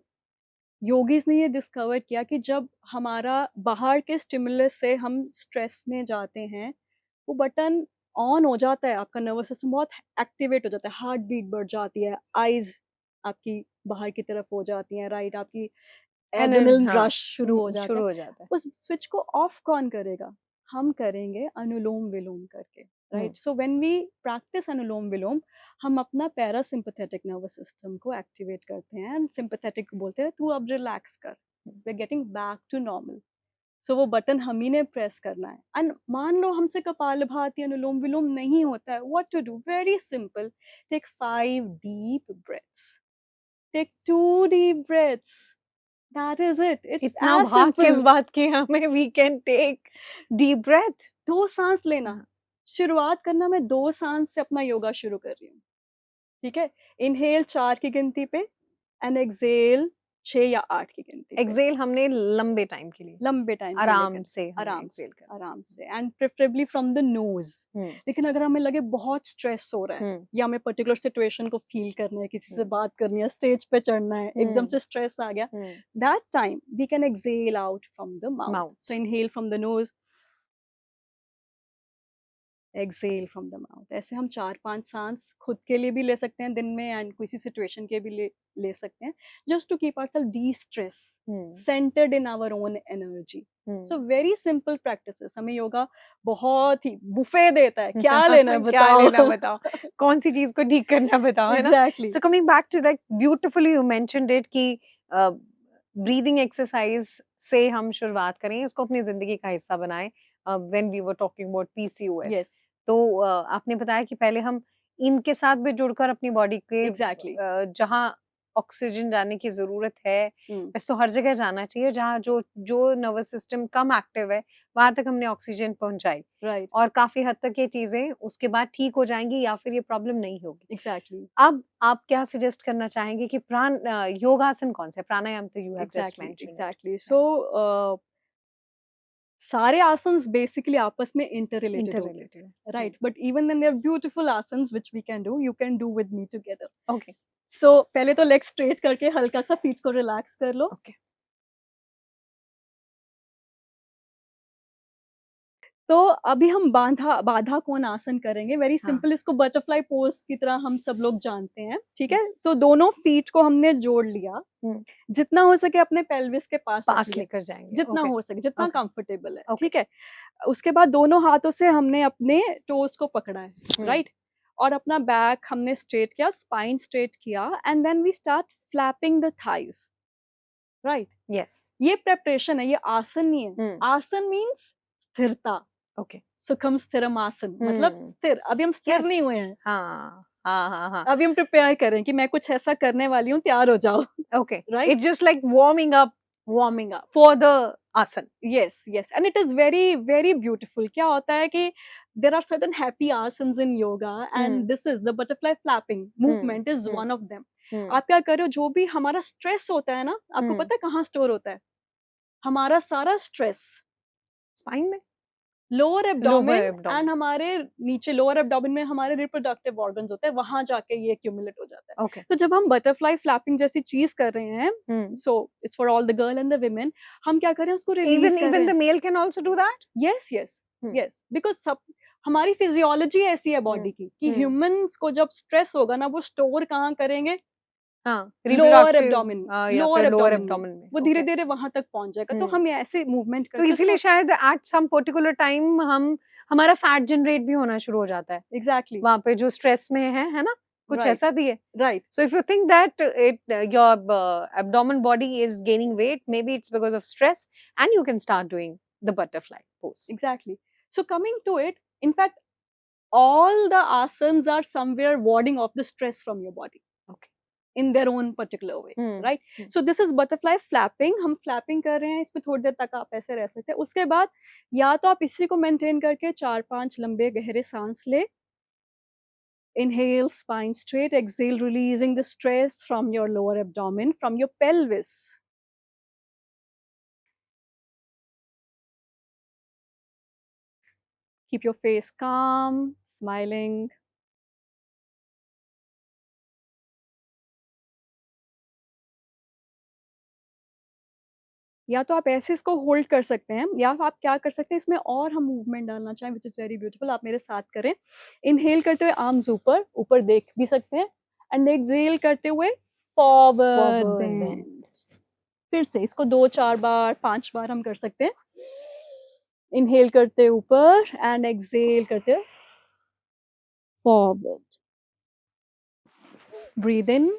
योगीज ने ये डिस्कवर किया कि जब हमारा बाहर के स्टिमुलस से हम स्ट्रेस में जाते हैं, वो बटन ऑन हो जाता है, आपका नर्वस सिस्टम बहुत एक्टिवेट हो जाता है, हार्ट बीट बढ़ जाती है, आईज आपकी बाहर की तरफ हो जाती हैं, राइट, आपकी एड्रेनलिन रश शुरू हो जाता है। उस स्विच को ऑफ कौन करेगा? हम करेंगे अनुलोम विलोम करके, right. So when we practise anulom vilom, हम अपना पैरासिम्पथेटिक नर्वस सिस्टम को एक्टिवेट करते हैं, एंड सिंपथेटिक को बोलते हैं तू अब रिलैक्स कर, we are getting back to normal. So वो बटन हम ही ने प्रेस करना है। एंड मान लो हमसे कपालभाति अनुलोम विलोम नहीं होता है, what to do? Very simple, take 5 deep breaths, take 2 deep breaths, that is it. It's इतना as भाग simple. किस बात की हमें, we can take deep breath. 2 सांस लेना, शुरुआत करना, मैं 2 सांस से अपना योगा शुरू कर रही हूँ, ठीक है। इनहेल 4 की गिनती पे, एंड एक्सेल 6 या 8 की गिनती पे। एक्सेल हमने लंबे टाइम के लिए, लंबे टाइम आराम से, आराम से, and preferably from the knows. लेकिन अगर हमें लगे बहुत स्ट्रेस हो रहा है, या हमें पर्टिकुलर सिचुएशन को फील करना है, किसी से बात करनी है, स्टेज पे चढ़ना है, एकदम से स्ट्रेस आ गया, that time we can exhale out from the mouth. So inhale from the nose, exhale from the mouth. ऐसे हम 4-5 सांस खुद के लिए भी ले सकते हैं दिन में, एंड किसी सिचुएशन के भी ले सकते हैं, just to keep ourselves destress, centred in our own energy. So very simple practices. हमें योगा बहुत ही बुफे देता है, क्या लेना है बताओ, क्या लेना बताओ, कौन सी चीज को ठीक करना बताओ, है ना? Exactly. So coming back to that, beautifully you mentioned it कि breathing exercise से हम शुरुआत करें, इसको अपनी जिंदगी का हिस्सा बनाएं। When we were talking about PCOS, yes. तो आपने बताया कि पहले हम इनके साथ भी जुड़कर अपनी बॉडी के Exactly. जहाँ ऑक्सीजन जाने की जरूरत है, वैसे तो हर जगह जाना चाहिए, जहाँ जो नर्वस सिस्टम कम एक्टिव है वहां तक हमने ऑक्सीजन पहुंचाई, राइट, और काफी हद तक ये चीजें उसके बाद ठीक हो जाएंगी, या फिर ये प्रॉब्लम नहीं होगी। एग्जैक्टली। अब आप क्या सजेस्ट करना चाहेंगे कि योगासन कौन से, प्राणायाम तो you have just mentioned. Exactly. So सारे आसन्स बेसिकली आपस में इंटररिलेटेड होते हैं, right, but even then there are beautiful asanas which we can do, you can do with me together. Okay, so पहले तो लेग स्ट्रेट करके हल्का सा फीट को रिलैक्स कर लो। ओके, तो अभी हम बाधा कोण आसन करेंगे, वेरी हाँ। सिंपल, इसको बटरफ्लाई पोज की तरह हम सब लोग जानते हैं, ठीक है। सो दोनों फीट को हमने जोड़ लिया, जितना हो सके अपने पेल्विस के पास रख लिया, लेकर जाएंगे, जितना ओके हो सके, जितना ओके कंफर्टेबल है, ओके ठीक है। उसके बाद दोनों हाथों से हमने अपने टोज को पकड़ा है, राइट, और अपना बैक हमने स्ट्रेट किया, स्पाइन स्ट्रेट किया, and then we start flapping the thighs, right. Yes ये प्रेपरेशन है, ये आसन नहीं है। आसन मीन्स स्थिरता, ओके सुखम स्थिरम आसन, मतलब स्थिर। अभी हम स्थिर नहीं हुए हैं, हाँ हाँ हाँ हाँ अभी हम प्रिपेयर करें कि मैं कुछ ऐसा करने वाली हूँ, तैयार हो जाओ, okay right. It's just like warming up for the आसन। yes yes and it is very very beautiful। क्या होता है कि there are certain happy asanas in yoga and this is the butterfly flapping movement is one of them। आप क्या कर रहे हो, जो भी हमारा स्ट्रेस होता है ना, आपको पता है कहाँ स्टोर होता है हमारा सारा स्ट्रेस? स्पाइन में, लोअर एब्डोमेन एंड हमारे नीचे लोअर एब्डोमेन में हमारे रिप्रोडक्टिव ऑर्गन्स होते हैं, वहां जाके ये एक्यूमुलेट हो जाता है। okay तो जब हम बटरफ्लाई फ्लैपिंग जैसी चीज कर रहे हैं, so it's for all the girl and the women, हम क्या कर रहे हैं उसको रिलीज कर रहे हैं। even the male can also do that? Yes yes yes, because सब हमारी फिजियोलॉजी ऐसी है बॉडी की कि ह्यूमंस को जब स्ट्रेस होगा ना, वो स्टोर कहाँ करेंगे? लोअर एब्डोमेन, लोअर एब्डोमेन में, वो धीरे धीरे वहां तक पहुंच जाएगा। तो हम ऐसे मूवमेंट करते हैं, तो इसीलिए शायद एट सम पर्टिकुलर टाइम हमारा फैट जनरेट भी होना शुरू हो जाता है। एग्जैक्टली वहां पे जो स्ट्रेस में है ना, कुछ ऐसा भी है, right. So if you think that your abdomen body is gaining weight, maybe it's because of stress and you can start doing the butterfly pose. Exactly. So coming to it, in fact all the asanas are somewhere warding off the stress from your body, okay, in their own particular way, right? So this is butterfly flapping। हम flapping कर रहे हैं, इसमें थोड़ी देर तक आप ऐसे रह सकते हैं। उसके बाद या तो आप इसी को मेंटेन करके 4-5 लंबे गहरे सांस ले, inhale spine straight, exhale releasing the stress from your lower abdomen, from your pelvis। Keep your face calm, smiling। या तो आप ऐसे इसको होल्ड कर सकते हैं, या आप क्या कर सकते हैं, इसमें और हम मूवमेंट डालना चाहें, विच इज वेरी ब्यूटीफुल। आप मेरे साथ करें। इनहेल करते हुए आर्म्स ऊपर ऊपर देख भी सकते हैं, एंड एक्सहेल करते हुए फॉरवर्ड बेंड। फिर से इसको 2-4 बार 5 बार हम कर सकते हैं। इनहेल करते ऊपर एंड एक्सहेल करते forward, breathe in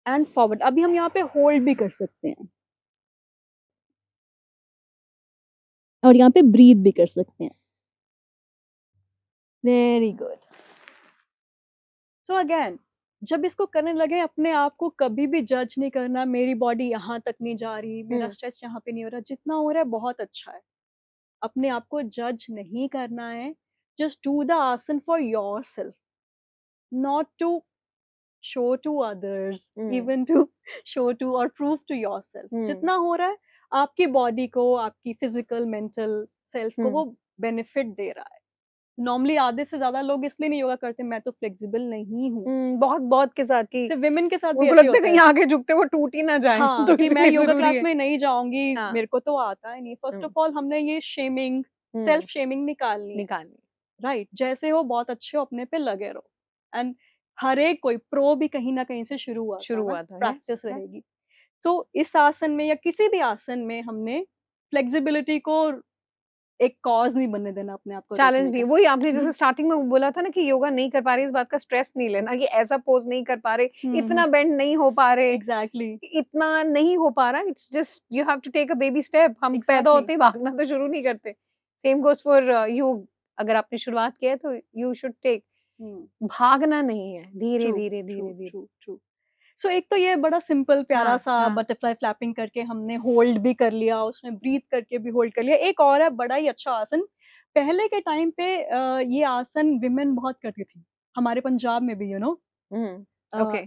and forward. अभी हम यहाँ पे होल्ड भी कर सकते हैं और यहाँ पे ब्रीथ भी कर सकते हैं। Very good. सो अगेन, जब इसको करने लगे, अपने आप को कभी भी जज नहीं करना, मेरी बॉडी यहाँ तक नहीं जा रही, मेरा स्ट्रेच यहाँ पे नहीं हो रहा, जितना हो रहा है बहुत अच्छा है। अपने आप को जज नहीं करना है। Just do the asana for yourself, not to show to others, even to show to or prove to yourself. जितना हो रहा है आपकी बॉडी को, आपकी फिजिकल मेंटल सेल्फ को वो बेनिफिट दे रहा है। नॉर्मली आधे से ज्यादा लोग इसलिए नहीं योगा करते, मैं तो फ्लेक्सिबल नहीं हूँ। बहुत के साथ की, सिर्फ विमेन के साथ भी ऐसे होता है, कहीं आगे झुकते वो टूट ही ना जाए। हाँ, तो कि मैं योगा क्लास में नहीं जाऊंगी, मेरे को तो आता है नहीं। फर्स्ट ऑफ ऑल हमने ये शेमिंग, सेल्फ शेमिंग निकालनी, राइट। जैसे हो बहुत अच्छे हो, अपने पे लगे रहो। एंड हर एक कोई प्रो भी कहीं ना कहीं से शुरू हुआ था, प्रैक्टिस रहेगी। तो इस आसन में या किसी भी आसन में हमने फ्लेक्सिबिलिटी को एक कॉज नहीं बनने देना, अपने आप को चैलेंज नहीं। वही आपने जैसे स्टार्टिंग में बोला था ना कि योगा नहीं कर पा रही, इस बात का स्ट्रेस नहीं लेना कि ऐसा पोज नहीं कर पा रहे, इतना बेंड नहीं हो पा रहे, एग्जैक्टली इतना नहीं हो पा रहा। It's just you have to take a baby step. हम पैदा होते ही भागना तो शुरू नहीं करते। Same goes for you. अगर आपने शुरुआत किया है तो यू शुड टेक, भागना नहीं है, धीरे धीरे धीरे धीरे। सो एक तो ये बड़ा सिंपल प्यारा सा बटरफ्लाई फ्लैपिंग करके हमने होल्ड भी कर लिया, उसमें ब्रीथ करके भी होल्ड कर लिया। एक और है बड़ा ही अच्छा आसन, पहले के टाइम पे ये आसन विमेन बहुत करती थी, हमारे पंजाब में भी, यू नो।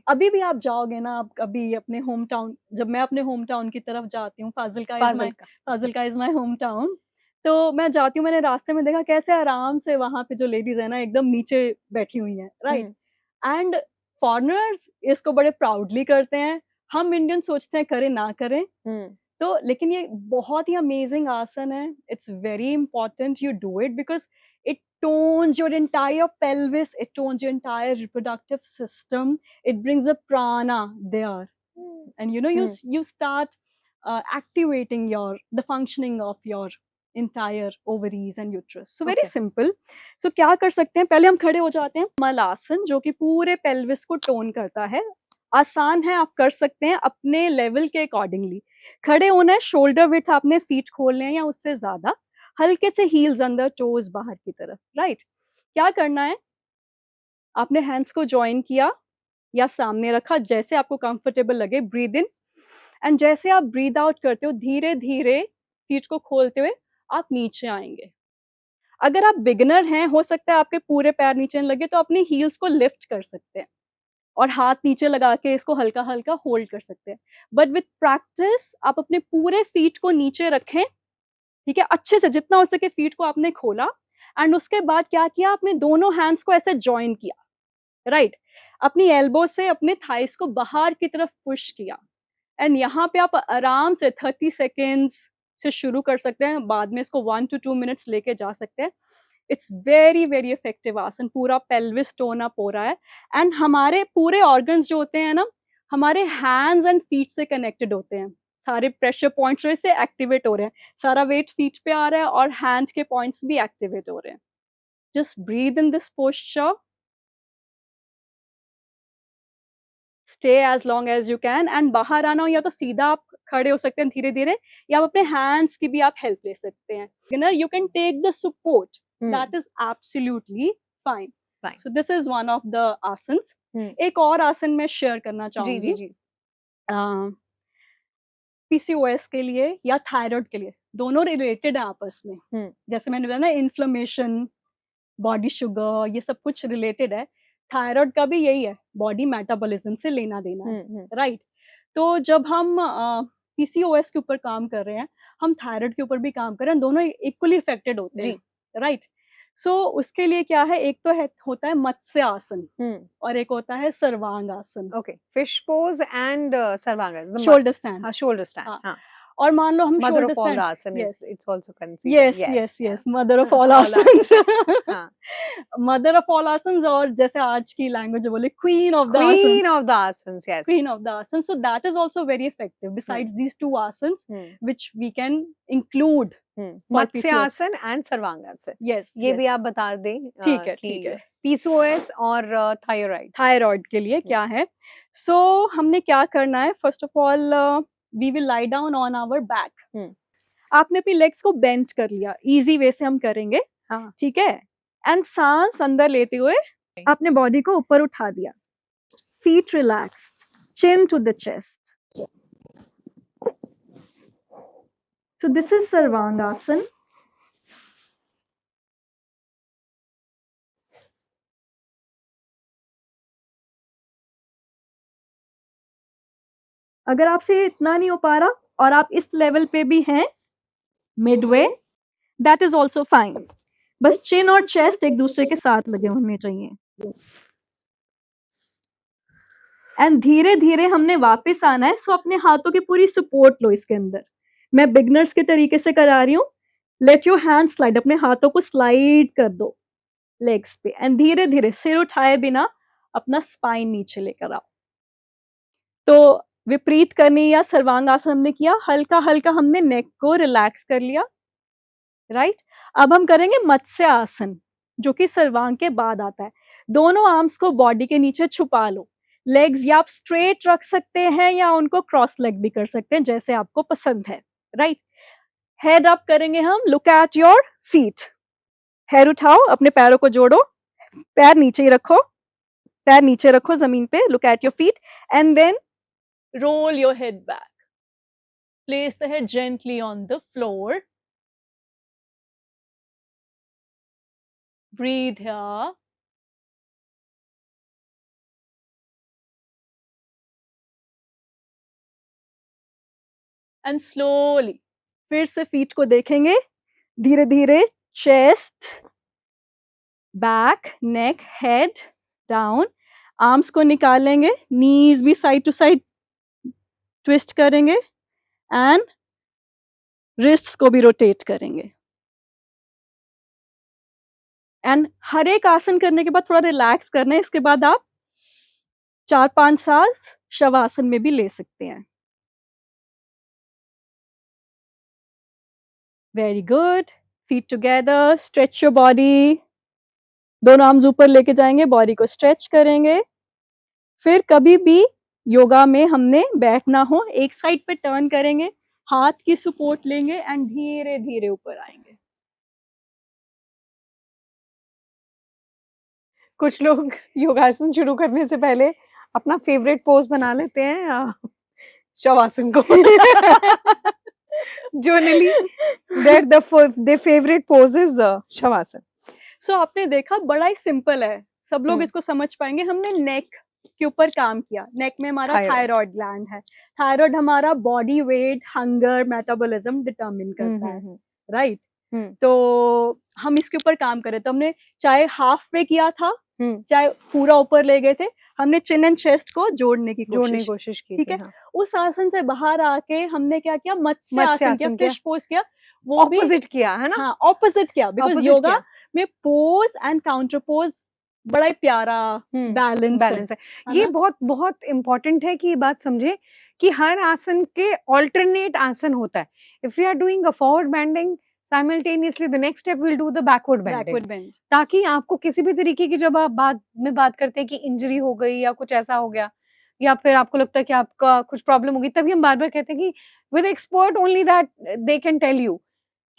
अभी भी आप जाओगे ना, आप अभी अपने होम टाउन, जब मैं अपने होम टाउन की तरफ जाती हूँ, Fazilka is my home town, तो मैं जाती हूँ, मैंने रास्ते में देखा कैसे आराम से वहां पे जो लेडीज है ना एकदम नीचे बैठी हुई हैं, राइट। एंड फॉरेनर्स इसको बड़े प्राउडली करते हैं। हम इंडियन सोचते हैं करें ना करें, तो लेकिन ये बहुत ही अमेजिंग आसन है. It's very important you do it because it tones your entire pelvis, it tones your entire reproductive system, it brings the prana there, and you start activating the functioning of your entire ovaries and uterus. So very Okay. simple. So क्या कर सकते हैं, पहले हम खड़े हो जाते हैं. मलासन जो कि पूरे पेल्विस को टोन करता है, आसान है, आप कर सकते हैं अपने लेवल के अकॉर्डिंगली. खड़े होना है, शोल्डर विड्थ आपने फीट खोलने हैं या उससे ज्यादा, हल्के से हील्स अंदर, टोज बाहर की तरफ. राइट. क्या करना है, आपने हैंड्स को ज्वाइन किया या सामने रखा, जैसे आपको कंफर्टेबल लगे. ब्रीद इन, एंड जैसे आप ब्रीद आउट करते हो, धीरे धीरे फीट को खोलते हुए आप नीचे आएंगे. अगर आप बिगिनर हैं, हो सकता है आपके पूरे पैर नीचे न लगे, तो अपनी हील्स को लिफ्ट कर सकते हैं और हाथ नीचे लगा के इसको हल्का हल्का होल्ड कर सकते हैं. बट विथ प्रैक्टिस आप अपने पूरे फीट को नीचे रखें. ठीक है, अच्छे से जितना हो सके फीट को आपने खोला, एंड उसके बाद क्या किया, आपने दोनों हैंड्स को ऐसे ज्वाइन किया. राइट. अपनी एल्बो से अपने थाइस को बाहर की तरफ पुश किया, एंड यहाँ पे आप आराम से 30 सेकेंड्स से शुरू कर सकते हैं, बाद में इसको 1 to 2 मिनट्स लेके जा सकते हैं. इट्स वेरी वेरी इफेक्टिव आसन. पूरा पेल्विस टोन अप हो रहा है, एंड हमारे पूरे ऑर्गन्स जो होते हैं ना, हमारे हैंड्स एंड फीट से कनेक्टेड होते हैं. सारे प्रेशर पॉइंट्स जो इससे एक्टिवेट हो रहे हैं, सारा वेट फीट पे आ रहा है और हैंड के पॉइंट्स भी एक्टिवेट हो रहे हैं. Just breathe in this posture, stay as long as you can, and बाहर आना हो या तो सीधा आप खड़े हो सकते हैं धीरे धीरे, या आप अपने हैंड्स की भी आप हेल्प ले सकते हैं. You can take the support, that is absolutely fine. So this is one of the asanas. एक और आसन मैं शेयर करना चाहूंगी. जी. PCOS के लिए या थायराइड के लिए, दोनों रिलेटेड है आपस में. जैसे मैंने बताया ना, इन्फ्लेमेशन, बॉडी शुगर, ये सब कुछ रिलेटेड है. थायराइड का भी यही है, बॉडी मेटाबॉलिज्म से लेना देना है. राइट. तो जब हम PCOS के ऊपर काम कर रहे हैं, हम थायराइड के ऊपर भी काम कर रहे हैं, दोनों इक्वली इफेक्टेड होते हैं. राइट. सो उसके लिए क्या है, एक तो होता है मत्स्य आसन और एक होता है sarvang asana. Okay. Fish pose and sarvang, shoulder stand. हाँ, शोल्डर स्टैंड. हाँ. और मान लो हम mother of all asana, it's also considered. Yes, mother of all asanas. Mother of all asanas, और जैसे आज की लैंग्वेज बोले, queen of the asanas. Yes, queen of the asanas. So that is also very effective besides these two asanas which we can include. Matsya asana and sarvangasana. Yes, ये भी आप बता दें. ठीक है. PCOS और थायराइड के लिए क्या है. सो हमने क्या करना है, first of all we will lie down on our back. आपने अपनी लेग्स को बेंड कर लिया, इजी वे से हम करेंगे. ठीक है. एंड सांस अंदर लेते हुए आपने बॉडी को ऊपर उठा दिया, feet relaxed, chin to the chest. So this is Sarvangasana. अगर आपसे इतना नहीं हो पा रहा और आप इस लेवल पे भी हैं, Midway, that is also fine. बस चिन और चेस्ट एक दूसरे के साथ लगे होने चाहिए. एंड धीरे धीरे हमने वापस आना है. सो अपने हाथों की पूरी सपोर्ट लो इसके अंदर. मैं बिगनर्स के तरीके से करा रही हूँ. लेट योर हैंड स्लाइड, अपने हाथों को स्लाइड कर दो लेग्स पे, एंड धीरे धीरे सिर उठाए बिना अपना स्पाइन नीचे लेकर आओ. तो विपरीत करनी या सर्वांग आसन हमने किया, हल्का हल्का हमने नेक को रिलैक्स कर लिया. राइट. अब हम करेंगे मत्स्य आसन, जो कि सर्वांग के बाद आता है. दोनों आर्म्स को बॉडी के नीचे छुपा लो. लेग्स या आप स्ट्रेट रख सकते हैं या उनको क्रॉस लेग भी कर सकते हैं, जैसे आपको पसंद है. राइट. हेड अप करेंगे हम. Look at your feet. Head उठाओ, अपने पैरों को जोड़ो, पैर नीचे ही रखो, पैर नीचे रखो जमीन पे. Look at your feet and then roll your head back. Place the head gently on the floor. Breathe here. And slowly, फिर से फीट को देखेंगे धीरे धीरे. चेस्ट, बैक, नेक, हेड डाउन. आर्म्स को निकालेंगे, नीज भी साइड टू साइड ट्विस्ट करेंगे, एंड रिस्ट्स को भी रोटेट करेंगे। एंड हर एक आसन करने के बाद थोड़ा रिलैक्स करना है। इसके बाद आप 4-5 सांस शवासन में भी ले सकते हैं। Very good. Feet together, stretch your body. दोनों आर्म्स ऊपर लेके जाएंगे, बॉडी को स्ट्रेच करेंगे। फिर कभी भी योगा में हमने बैठना हो, एक साइड पे टर्न करेंगे, हाथ की सपोर्ट लेंगे एंड धीरे धीरे ऊपर आएंगे। कुछ लोग योगासन शुरू करने से पहले अपना फेवरेट पोज बना लेते हैं शवासन को। Generally their favorite pose is shavasana. So आपने देखा, बड़ा ही सिंपल है, सब लोग इसको समझ पाएंगे। हमने नेक के ऊपर काम किया। नेक में हमारा थायराइड ग्लैंड है। थायराइड हमारा body weight, hunger, metabolism determine करता है, राइट? तो हम इसके ऊपर काम करें, तो हमने चाहे हाफ वे किया था, चाहे पूरा ऊपर ले गए थे, हमने चिन एंड चेस्ट को जोड़ने की कोशिश की, ठीक है? हाँ। उस आसन से बाहर आके हमने क्या किया? मत्स्य आसन किया, फिश पोज किया, वो ऑपोजिट किया, है ना? हाँ, ऑपोजिट किया, बिकॉज योगा में पोज एंड काउंटर पोज बड़ा ही प्यारा बैलेंस है। ये बहुत बहुत इम्पोर्टेंट है कि ये बात समझे कि हर आसन के ऑल्टरनेट आसन होता है। If you are doing a forward bending, simultaneously the next step will do the backward bending, ताकि आपको किसी भी तरीके की, जब आप बात करते हैं कि इंजरी हो गई या कुछ ऐसा हो गया, या फिर आपको लगता है कि आपका कुछ प्रॉब्लम होगी, तभी हम बार बार कहते हैं कि with expert only that they can tell you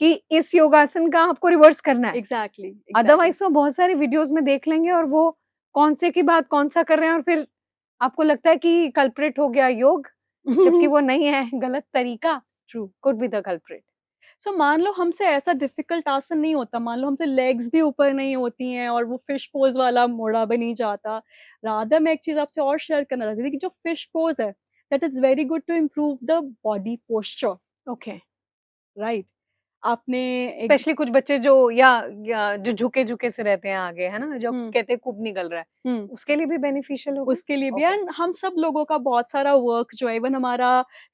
कि इस योगासन का आपको रिवर्स करना है। एग्जैक्टली। अदरवाइज तो बहुत सारे वीडियोस में देख लेंगे और वो कौन से की बात कौन सा कर रहे हैं, और फिर आपको लगता है कि कल्प्रिट हो गया योग, जबकि वो नहीं है, गलत तरीका। True, could be the culprit. So मान लो हमसे ऐसा डिफिकल्ट आसन नहीं होता, मान लो हमसे लेग्स भी ऊपर नहीं होती हैं और वो फिश पोज वाला मोड़ा भी नहीं जाता। राधा, मैं एक चीज आपसे और शेयर करना चाहती थी कि जो फिश पोज है, that is very good to improve the body posture. Okay, right. आपने स्पेशली कुछ बच्चे जो या जो झुके से रहते हैं आगे, है ना, जो कहते हैं कुब निकल रहा है, उसके लिए भी बेनिफिशियल होगा। उसके लिए भी। एंड हम सब लोगों का बहुत सारा वर्क जो है, इवन हमारा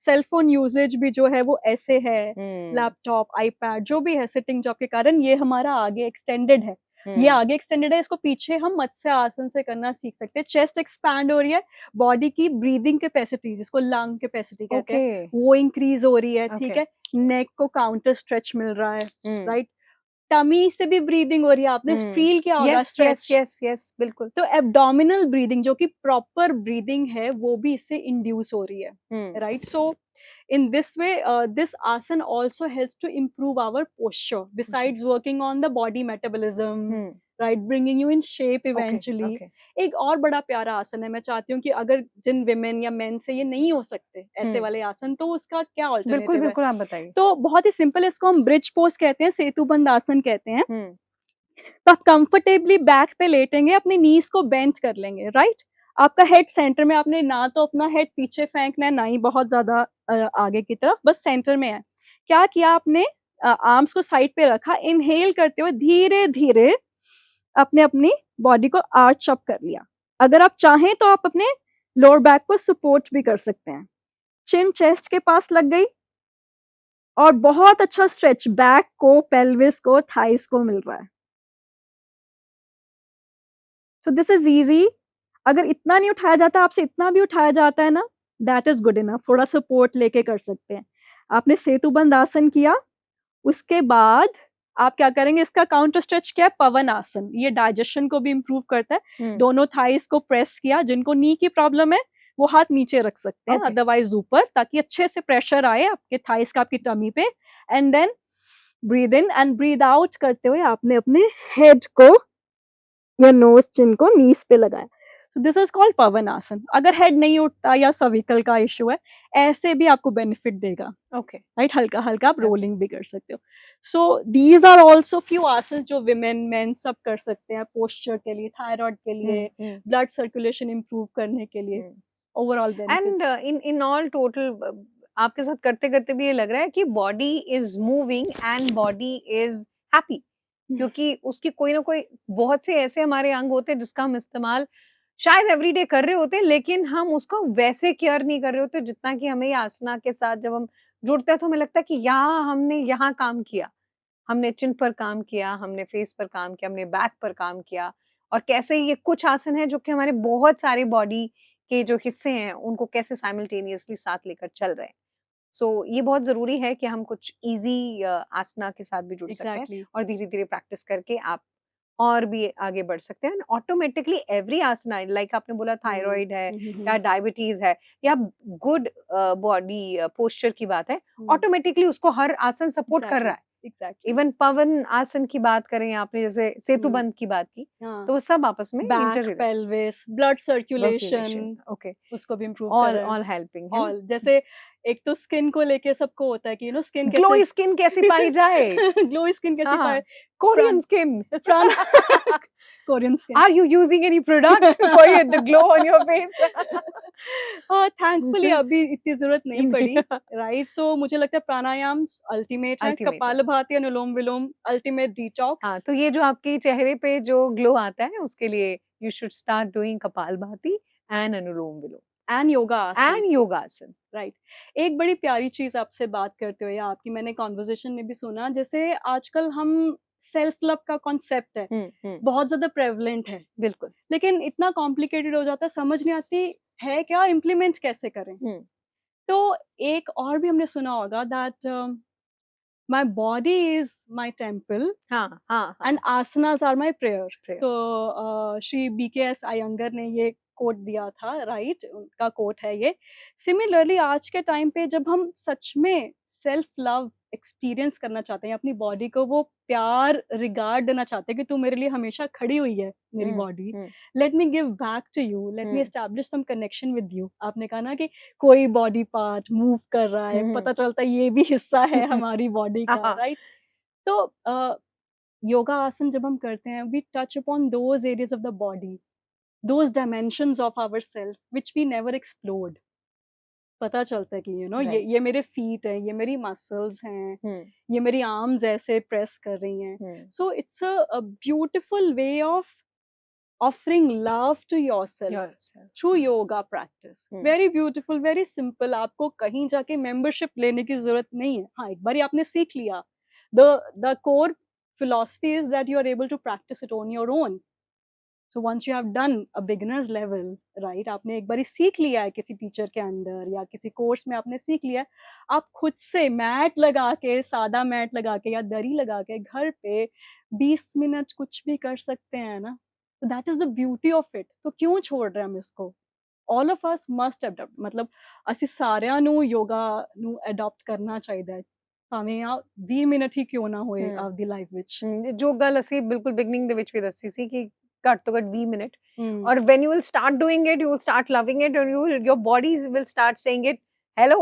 सेलफोन यूजेज भी जो है वो ऐसे है, लैपटॉप, आईपैड, जो भी है, सिटिंग जॉब के कारण ये हमारा आगे एक्सटेंडेड है। ये आगे एक्सटेंडेड है, इसको पीछे हम मत्स्य आसन से करना सीख सकते हैं। चेस्ट एक्सपैंड हो रही है, बॉडी की ब्रीदिंग कैपेसिटी, जिसको लंग कैपेसिटी कहते हैं, वो इंक्रीज हो रही है, ठीक है? नेक को काउंटर स्ट्रेच मिल रहा है, राइट? टमी से भी ब्रीदिंग हो रही है, आपने फील किया होगा स्ट्रेच। यस, बिल्कुल। तो एब्डोमिनल ब्रीदिंग, जो कि प्रॉपर ब्रीदिंग है, वो भी इससे इंड्यूस हो रही है, right? So in this way, this asan also helps to improve our posture besides working on the body metabolism, right, bringing you in shape eventually. एक और बड़ा प्यारा आसन है, मैं चाहती हूँ कि अगर जिन विमेन या मेन से ये नहीं हो सकते ऐसे वाले आसन, तो उसका क्या ऑल्टरनेटिव है? बिल्कुल आप बताइए। तो बहुत ही सिंपल है, इसको हम ब्रिज पोज कहते हैं, सेतुबंद आसन कहते हैं। तो आप कंफर्टेबली बैक पे लेटेंगे, अपनी नीज को बेंट कर लेंगे, राइट? आपका हेड सेंटर में, आपने ना तो अपना हेड पीछे फेंकना है, ना ही बहुत ज्यादा आगे की तरफ, बस सेंटर में है। क्या किया आपने? आर्म्स को साइड पे रखा, इनहेल करते हुए धीरे धीरे अपने अपनी बॉडी को आर्च अप कर लिया। अगर आप चाहें तो आप अपने लोअर बैक को सपोर्ट भी कर सकते हैं। चिन चेस्ट के पास लग गई और बहुत अच्छा स्ट्रेच बैक को, पेल्विस को, थाइस को मिल रहा है। तो दिस इज इजी। अगर इतना नहीं उठाया जाता, आपसे इतना भी उठाया जाता है ना, दैट इज गुड इनफ। थोड़ा सपोर्ट लेके कर सकते हैं। आपने सेतुबंद आसन किया, उसके बाद आप क्या करेंगे? इसका काउंटर स्ट्रेच क्या है? पवन आसन। ये डाइजेशन को भी इंप्रूव करता है। दोनों थाइस को प्रेस किया, जिनको नी की प्रॉब्लम है वो हाथ नीचे रख सकते हैं, अदरवाइज ऊपर, ताकि अच्छे से प्रेशर आए आपके थाइस का, आपकी टमी पे। And then breathe in and breathe out करते हुए आपने अपने हेड को या नोज, चिन को नीज पे लगाया। So this is called पवन आसन। अगर हेड नहीं उठता या सर्विकल का इश्यू है, ऐसे भी आपको बेनिफिट देगा, राइट? हल्का हल्का आप रोलिंग भी कर सकते हो। So these are also few asana जो विमेन, मेन सब कर सकते हैं, पोस्चर के लिए, थायराइड के लिए, ब्लड सर्कुलेशन इंप्रूव करने के लिए, overall benefits. And in all total आपके साथ करते करते भी ये लग रहा है कि body is moving and body is happy, क्योंकि उसकी कोई ना कोई, बहुत से ऐसे हमारे अंग होते हैं जिसका हम इस्तेमाल शायद एवरीडे कर रहे होते हैं, लेकिन हम उसको वैसे केयर नहीं कर रहे होते जितना कि हमें आसना के साथ जब हम जुड़ते हैं तो हमें लगता है कि यहाँ हमने यहाँ काम किया, हमने चिन पर काम किया, हमने फेस पर काम किया, हमने बैक पर काम किया, और कैसे ये कुछ आसन हैं जो कि हमारे बहुत सारे बॉडी के जो हिस्से हैं उनको कैसे साइमल्टेनियसली साथ लेकर चल रहे हैं। सो ये बहुत ज़रूरी है कि हम कुछ ईज़ी आसना के साथ भी जुड़ सकते हैं, एग्ज़ैक्टली। और धीरे-धीरे प्रैक्टिस करके आप और भी आगे बढ़ सकते हैं। ऑटोमेटिकली एवरी आसना, लाइक आपने बोला हुँ। थायराइड है हुँ, हुँ, या हुँ। डायबिटीज़ है या गुड बॉडी पोस्चर की बात है, हुँ। ऑटोमेटिकली उसको हर आसन सपोर्ट कर रहा एग्ज़ैक्टली, है। एग्ज़ैक्टली। इवन पवन आसन की बात करें, आपने जैसे सेतु हुँ। बंध की बात की, हाँ। तो वो सब आपस में back, inter pelvis, blood circulation, circulation okay, उसको भी इम्प्रूव कर ऑल रहा है। ऑल हेल्पिंग, है ना? ऑल जैसे एक तो स्किन को लेके सबको होता है कि स्किन कैसे ग्लोई स्किन कैसी पाई जाए? ग्लो स्किन कैसे पाए। हाँ, कोरियन प्राण स्किन। प्राण Korean skin. Are you using any product for the glow on your face? Thankfully अभी इतनी ज़रूरत नहीं पड़ी, राइट? सो मुझे लगता है प्राणायाम अल्टीमेट है, अल्टीमेट है। कपालभाति, अनुलोम-विलोम अल्टीमेट हाँ, डिटॉक्स। तो ये जो आपके चेहरे पे जो ग्लो आता है उसके लिए you should start doing kapalbhati and anulom vilom and yoga and asanas, योगासन। राइट। एक बड़ी प्यारी चीज़ आपसे बात करते हुए, आपकी मैंने कन्वर्सेशन में भी सुना, जैसे आजकल हम सेल्फ लव का कॉन्सेप्ट है, बहुत ज़्यादा प्रेवलेंट है, बिल्कुल। लेकिन इतना कॉम्प्लिकेटेड हो जाता है, समझ नहीं आती है क्या, इम्प्लीमेंट कैसे करें? तो एक और भी हमने सुना होगा that my body is my temple हाँ, हाँ, हाँ। And asanas are my prayer. Prayer. तो श्री बीकेएस अयंगर ने ये कोट दिया था, राइट? उनका कोट है ये। सिमिलरली आज के टाइम पे जब हम सच में सेल्फ लव एक्सपीरियंस करना चाहते हैं, अपनी बॉडी को वो प्यार, रिगार्ड देना चाहते हैं कि तू मेरे लिए हमेशा खड़ी हुई है, मेरी hmm, body, hmm, let me give back to you, let me hmm, establish some connection with you. आपने कहा ना कि कोई बॉडी पार्ट मूव कर रहा है, हम्म, पता चलता है ये भी हिस्सा है हमारी बॉडी का, हाँ, राइट? तो योगा आसन जब हम करते हैं, we touch upon those areas of the body, those dimensions of our self which we never explored. पता चलता है कि ये राइट। ये मेरे फीट हैं, ये मेरी मसल्स हैं, हम्म, ये मेरी आर्म्स ऐसे प्रेस कर रही हैं। Hmm, so it's a beautiful way of offering love to yourself yourself, through हाँ, yoga practice. Very beautiful, very simple. आपको कहीं जाके मेंबरशिप लेने की जरूरत नहीं है। हाँ, एक बार आपने सीख लिया, the core philosophy is that you are able to practice it on your own. So once you have done a beginner's level, right, आपने एक बारी सीख लिया है किसी टीचर के अंदर या किसी कोर्स में आपने सीख लिया है, आप खुद से मैट लगा के, सादा मैट लगा के या दरी लगा के घर पे 20 मिनट कुछ भी कर सकते हैं ना। So that is the beauty of it. तो क्यों छोड़ रहे हैं हम इसको? All of us must adopt, मतलब ਅਸੀਂ ਸਾਰਿਆਂ ਨੂੰ ਯੋਗਾ ਨੂੰ ਅਡਾਪਟ ਕਰਨਾ ਚਾਹੀਦਾ ਹੈ, ਭਾਵੇਂ ਆ 20 ਮਿੰਟ ਹੀ ਕਿਉਂ ਨਾ ਹੋਏ ਹਮ, ਆਪਦੀ ਲਾਈਫ ਵਿੱਚ। ਜੋ ਗੱਲ ਅਸੀਂ ਬਿਲਕੁਲ ਬਿਗਨਿੰਗ ਦੇ ਵਿੱਚ ਵੀ ਦੱਸੀ ਸੀ ਕਿ ਘੱਟ ਤੋਂ ਘੱਟ 20 ਮਿੰਟ, ਹੂੰ। और when you will start doing it, you will start loving it, and your bodies will start saying it, hello,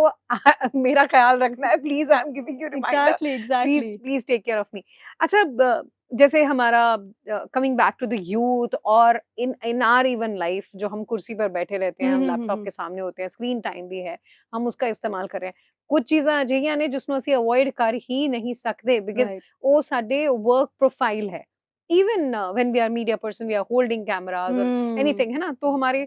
मेरा ख्याल रखना है, please I am giving you reminder, exactly, please exactly. Please take care of me. अच्छा, जैसे हमारा coming back to the youth और इन are even life, जो हम कुर्सी पर बैठे रहते हैं, हम लैपटॉप के सामने होते हैं, स्क्रीन टाइम भी है, हम उसका इस्तेमाल कर रहे हैं, कुछ चीज़ां अजिहियां ने जिसਨੂੰ ਅਸੀਂ ਅਵੋਇਡ ਕਰ ਹੀ ਨਹੀਂ ਸਕਦੇ, ਬਿਕਾਜ਼ राइट। ਉਹ ਸਾਡੇ ਵਰਕ प्रोफाइल है। Even when we are media person, we are holding cameras or anything, है ना, तो हमारे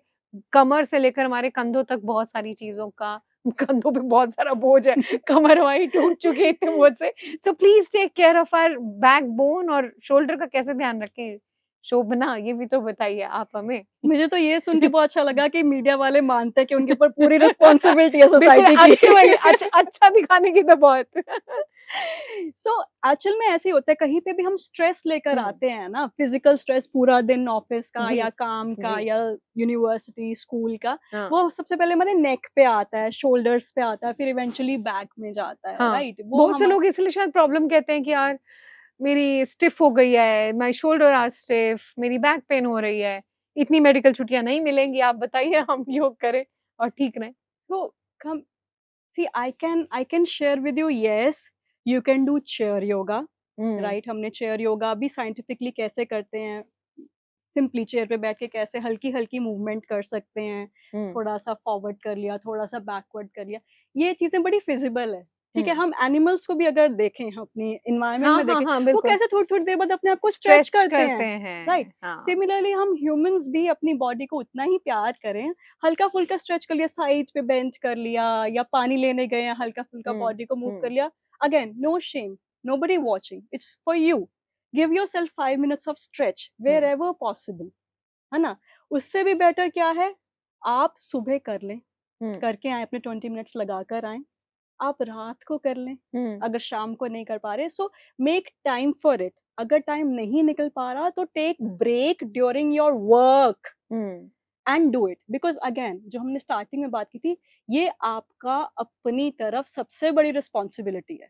कमर से लेकर हमारे कंधों तक बहुत सारी चीजों का, कंधों पे बहुत सारा बोझ है, कमर हमारी टूट चुकी है इतने बोझ से। So please take care of our backbone और शोल्डर का कैसे ध्यान रखें। शोभना, ये भी तो बताइए आप हमें। मुझे तो ये सुन के बहुत अच्छा लगा कि मीडिया वाले मानते हैं कि उनके ऊपर पूरी रिस्पॉन्सिबिलिटी है बिल्कुल सोसाइटी अच्छे वाली, की। अच्छा दिखाने की तो बहुत। सो एक्चुअल में ऐसे ही होता है, कहीं पे भी हम स्ट्रेस लेकर आते हैं ना, फिजिकल स्ट्रेस, पूरा दिन ऑफिस का जी, या काम का जी, या यूनिवर्सिटी स्कूल का, हाँ, वो सबसे पहले हमारे नेक पे आता है, शोल्डर्स पे आता है, फिर इवेंचुअली बैक में जाता है, हाँ। राइट? वो बहुत से लोग इसलिए शायद प्रॉब्लम कहते हैं कि यार मेरी स्टिफ हो गई है, माय शोल्डर आर स्टिफ, मेरी बैक पेन हो रही है, इतनी मेडिकल छुट्टियां नहीं मिलेंगी, आप बताइए हम योग करें और ठीक रहें। तो come see I can share with you, yes you can do chair yoga, right? हमने चेयर योगा भी साइंटिफिकली कैसे करते हैं, सिंपली चेयर पे बैठ के कैसे हल्की हल्की मूवमेंट कर सकते हैं, थोड़ा सा फॉरवर्ड कर लिया, थोड़ा सा बैकवर्ड कर लिया, ये चीजें बड़ी फिजिबल है, ठीक है, हम एनिमल्स को भी अगर देखें, हम अपनी इन्वायरमेंट हाँ में हाँ देखें, हाँ वो बिल्कुल कैसे थोड़ी थोड़ी देर बाद अपने आप को स्ट्रेच स्ट्रेच करते करते हैं, हैं राइट? हाँ सिमिलरली हम ह्यूमंस भी अपनी बॉडी को उतना ही प्यार करें, हल्का फुल्का स्ट्रेच कर लिया, साइड पे बेंच कर लिया, या पानी लेने गए हैं, हल्का फुल्का बॉडी को मूव कर लिया, again no shame, nobody watching, it's for you. Give yourself 5 minutes of stretch wherever possible, है ना? उससे भी बेटर क्या है, आप सुबह कर लें, करके आए, अपने 20 मिनट्स लगा कर आए, आप रात को कर लें, अगर शाम को नहीं कर पा रहे, so make time for it. अगर टाइम नहीं निकल पा रहा तो take break during your work and do it, because again जो हमने स्टार्टिंग में बात की थी, ये आपका अपनी तरफ सबसे बड़ी रिस्पॉन्सिबिलिटी है।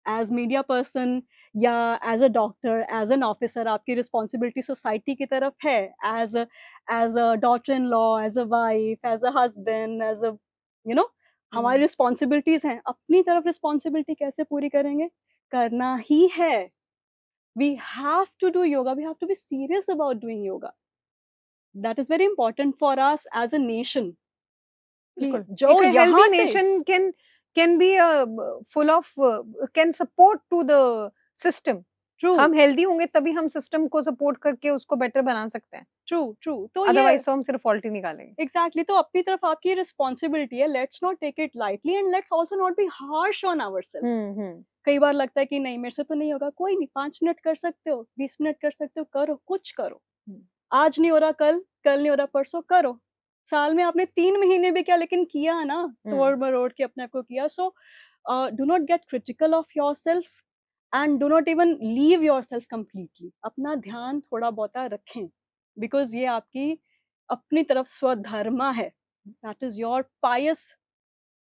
एज मीडिया पर्सन या as a doctor, as an officer, आपकी रिस्पॉन्सिबिलिटी सोसाइटी की तरफ है, as a daughter in law, as a wife, as a husband, as a you know, हमारी रिस्पॉन्सिबिलिटीज हैं। अपनी तरफ रिस्पॉन्सिबिलिटी कैसे पूरी करेंगे? करना ही है। We have to do yoga, we have to be serious about doing yoga. That is very important for us as a nation. जो a यहाँ healthy से nation can be full of can support to the system. True हम healthy होंगे तभी हम system को support करके उसको बेटर बना सकते हैं, ट्रू ट्रू, तो ये अदरवाइज तो हम सिर्फ फॉल्ट ही निकालेंगे। एग्जैक्टली, तो अपनी तरफ आपकी रिस्पॉन्सिबिलिटी है, let's not take it lightly and let's also not be harsh on ourself. कई बार लगता है कि नहीं मेरे से तो नहीं होगा, कोई नहीं, 5 मिनट कर सकते हो, 20 मिनट कर सकते हो, करो, कुछ करो। आज नहीं हो रहा कल, कल नहीं हो रहा परसों, करो। साल में आपने 3 महीने भी किया, लेकिन किया ना, तोड़ मरोड़ के अपने आप को किया। So do not get critical of yourself and do not even leave yourself completely. अपना ध्यान थोड़ा बहुता रखें, बिकॉज ये आपकी अपनी तरफ स्वधर्मा है। That is your pious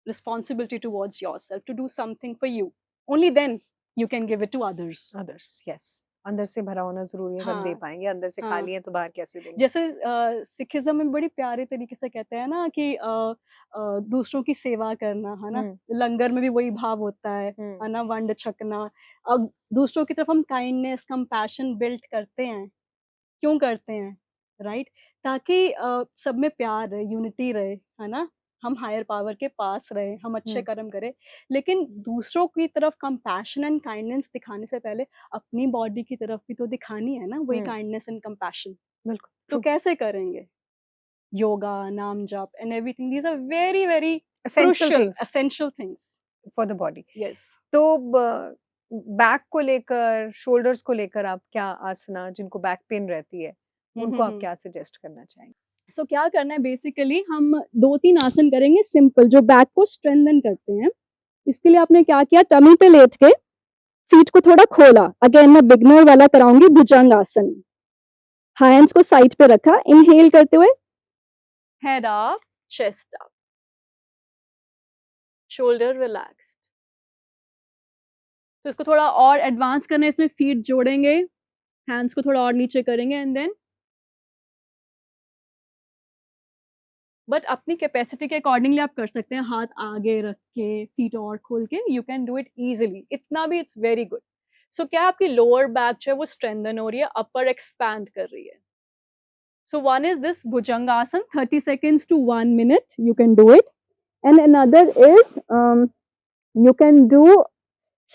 responsibility towards yourself to do something for you. Only then you can give it to others. Yes, अंदर से भरा होना जरूरी है, तब दे पाएंगे, अंदर से खाली है तो बाहर कैसे देंगे। जैसे सिखिज्म में बड़ी प्यारे तरीके से कहते हैं ना कि दूसरों की सेवा करना, है ना, लंगर में भी वही भाव होता है ना, वंड छकना। अब दूसरों की तरफ हम काइंडनेस, कंपैशन बिल्ड करते हैं, क्यों करते हैं, राइट? ताकि सब में प्यार रहे, यूनिटी रहे, है ना, हम हायर पावर के पास रहे, हम अच्छे कर्म करें। लेकिन दूसरों की तरफ कंपैशन एंड काइंडनेस दिखाने से पहले अपनी बॉडी की तरफ भी तो दिखानी है ना, वही काइंडनेस एंड कंपैशन। बिल्कुल, तो कैसे करेंगे? योगा, नाम जप and everything, these are very very crucial essential things for the body. Yes. तो बैक को लेकर, शोल्डर्स को लेकर आप क्या आसना, जिनको बैक पेन रहती है उनको आप क्या सजेस्ट करना चाहेंगे? सो क्या करना है, बेसिकली हम 2-3 आसन करेंगे सिंपल, जो बैक को स्ट्रेंथन करते हैं। इसके लिए आपने क्या किया, टमी पे लेट के फीट को थोड़ा खोला। अगेन मैं बिगनर वाला कराऊंगी, भुजंग आसन। हैंड्स को साइड पे रखा, इनहेल करते हुए head up, chest up, shoulder relaxed. तो इसको थोड़ा और एडवांस करना है, इसमें फीट जोड़ेंगे, हैंड्स को थोड़ा और नीचे करेंगे एंड देन, बट अपनी कैपेसिटी के अकॉर्डिंगली आप कर सकते हैं, हाथ आगे रख के, फीट और खोल के, you can do it easily, इतना भी इट्स वेरी गुड। सो क्या आपकी लोअर बैक जो है वो स्ट्रेंथन हो रही है, अपर एक्सपैंड कर रही है। So one is this bhujangasana, 30 seconds to 1 minute you can do it, and another is you can do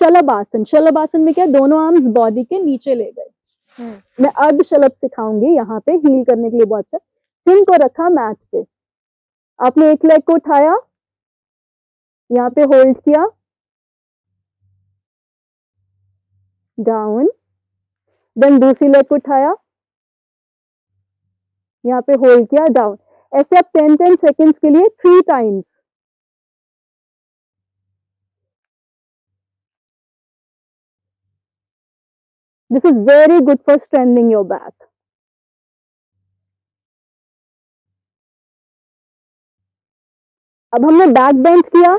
शलभासन। शलभासन में क्या, दोनों आर्म्स बॉडी के नीचे ले गए। मैं अर्ध शलभ सिखाऊंगी यहाँ पे हील करने के लिए बहुत अच्छा। चिन को रखा मैट पे, आपने एक लेग को उठाया, यहाँ पे होल्ड किया, डाउन, देन दूसरी लेग को उठाया, यहाँ पे होल्ड किया, डाउन। ऐसे आप 10-10 seconds के लिए 3 times। This is very good for strengthening your back. अब हमने बैक बेंच किया,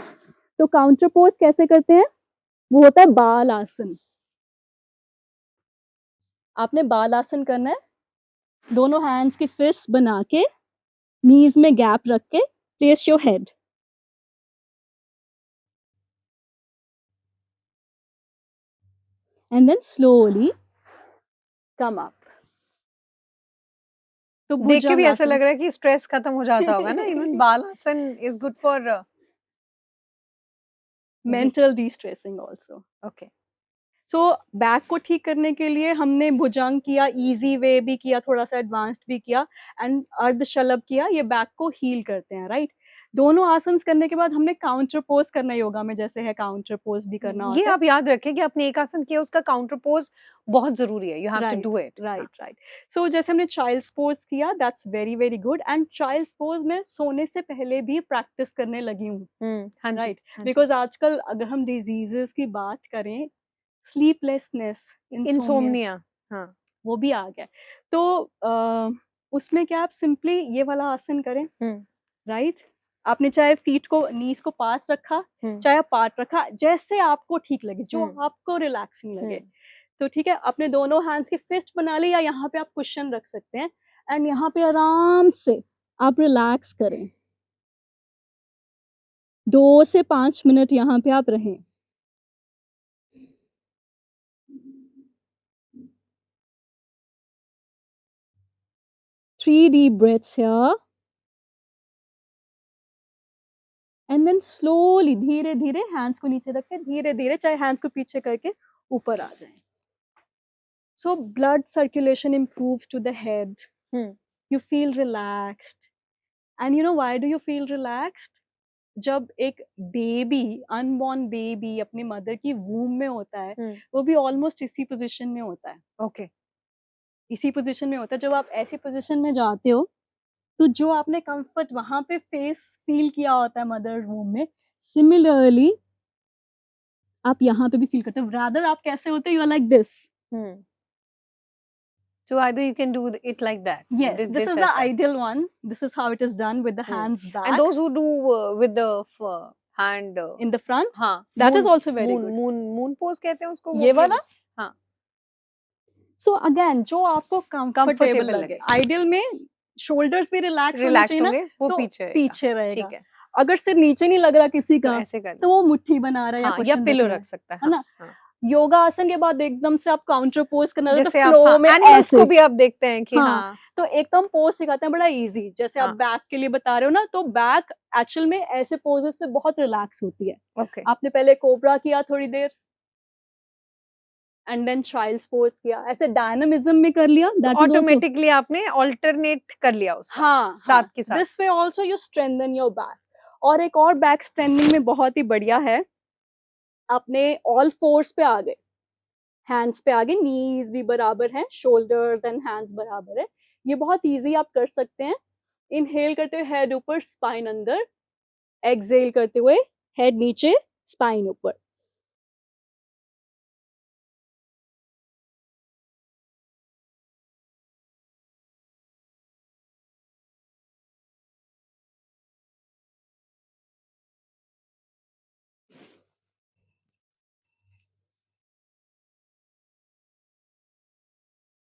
तो काउंटर पोज कैसे करते हैं, वो होता है बाल आसन। आपने बाल आसन करना है, दोनों हैंड्स की फिस्ट बना के, नीज में गैप रख के, place your head, and then slowly come up. तो देख के भी ऐसा लग रहा है कि स्ट्रेस खत्म हो जाता होगा ना। इवन बाल आसन is good for mental distressing also. Okay. So back को ठीक करने के लिए हमने भुजंग किया, इजी वे भी किया, थोड़ा सा एडवांस्ड भी किया, एंड अर्धशलभ किया, ये बैक को हील करते हैं, राइट। दोनों आसन करने के बाद हमने काउंटर पोज करना, योगा में जैसे है काउंटर पोज भी करना ये होता है। आप याद रखें कि आपने एक आसन किया उसका काउंटर पोज बहुत जरूरी है, you have to do it. Right. So जैसे हमने चाइल्ड्स पोज किया, that's very very good, and child's pose में सोने से पहले भी प्रैक्टिस करने लगी हूँ, हाँ जी, राइट। हाँ जी। बिकॉज आजकल अगर हम डिजीजेस की बात करें, स्लीपलेसनेस, इंसोम्निया, हाँ, वो भी आ गया। तो उसमें क्या आप सिंपली ये वाला आसन करें, राइट। आपने चाहे फीट को, नीज को पास रखा, चाहे पार्ट रखा, जैसे आपको ठीक लगे, जो आपको रिलैक्सिंग लगे, तो ठीक है। अपने दोनों हैंड्स की फिस्ट बना ली, या यहाँ पे आप कुशन रख सकते हैं, एंड यहाँ पे आराम से आप रिलैक्स करें। 2 से 5 मिनट यहाँ पे आप रहें। Three deep breaths here, and then slowly, धीरे धीरे हैंड्स को नीचे रख के धीरे धीरे, चाहे हैंड्स को पीछे करके ऊपर आ जाएं। So blood circulation improves to the head. You feel relaxed. And you know why do you feel relaxed? जब एक बेबी, अनबॉर्न बेबी अपनी मदर की वूम में होता है, वो भी ऑलमोस्ट इसी पोजीशन में होता है। ओके, इसी पोजीशन में होता है। जब आप ऐसी पोजीशन में जाते हो, तो जो आपने कंफर्ट वहां पे फेस फील किया होता है मदर वूम में, सिमिलरली आप यहाँ पे भी फील करते हो। रादर आप कैसे होते हो, you are like this. So either you can do it like that. Yes, this is the ideal one. This is how it is done with the hands back. And those who do with the hand in the front, हाँ, that is also very good. Moon pose कहते हैं उसको, ये वाला, हाँ। So again, जो आपको comfortable लगे। Ideal में shoulders भी relax होने चाहिए ना, वो तो पीछे रहेगा। ठीक है। अगर सिर नीचे नहीं लग रहा किसी का, तो वो मुट्ठी बना रहा है, हाँ, या पिलो रख सकता है ना। योगा आसन के बाद एकदम से आप काउंटर पोज करना, तो फ्लो में ऐसे को भी आप देखते हैं कि हाँ, तो एकदम पोज सिखाते हैं बड़ा इजी। जैसे आप बैक के लिए बता रहे हो ना, तो बैक एक्चुअल में ऐसे पोजेस से बहुत रिलैक्स होती है। आपने पहले कोबरा किया थोड़ी देर, एंड देन चाइल्ड्स पोज किया, ऐसे डायनामिज्म में कर लिया, दैट इज ऑटोमेटिकली आपने अल्टरनेट कर लिया उसका, हाँ, साथ के साथ। This way also you strengthen your back. और एक और बैक स्ट्रेंथनिंग में बहुत ही बढ़िया है, अपने ऑल फोर्स पे आ गए, हैंड्स पे आ गए, नीज भी बराबर हैं, शोल्डर्स एंड हैंड्स बराबर है। ये बहुत इजी आप कर सकते हैं। इनहेल करते हुए हेड ऊपर, स्पाइन अंदर, एक्सहेल करते हुए हेड नीचे, स्पाइन ऊपर।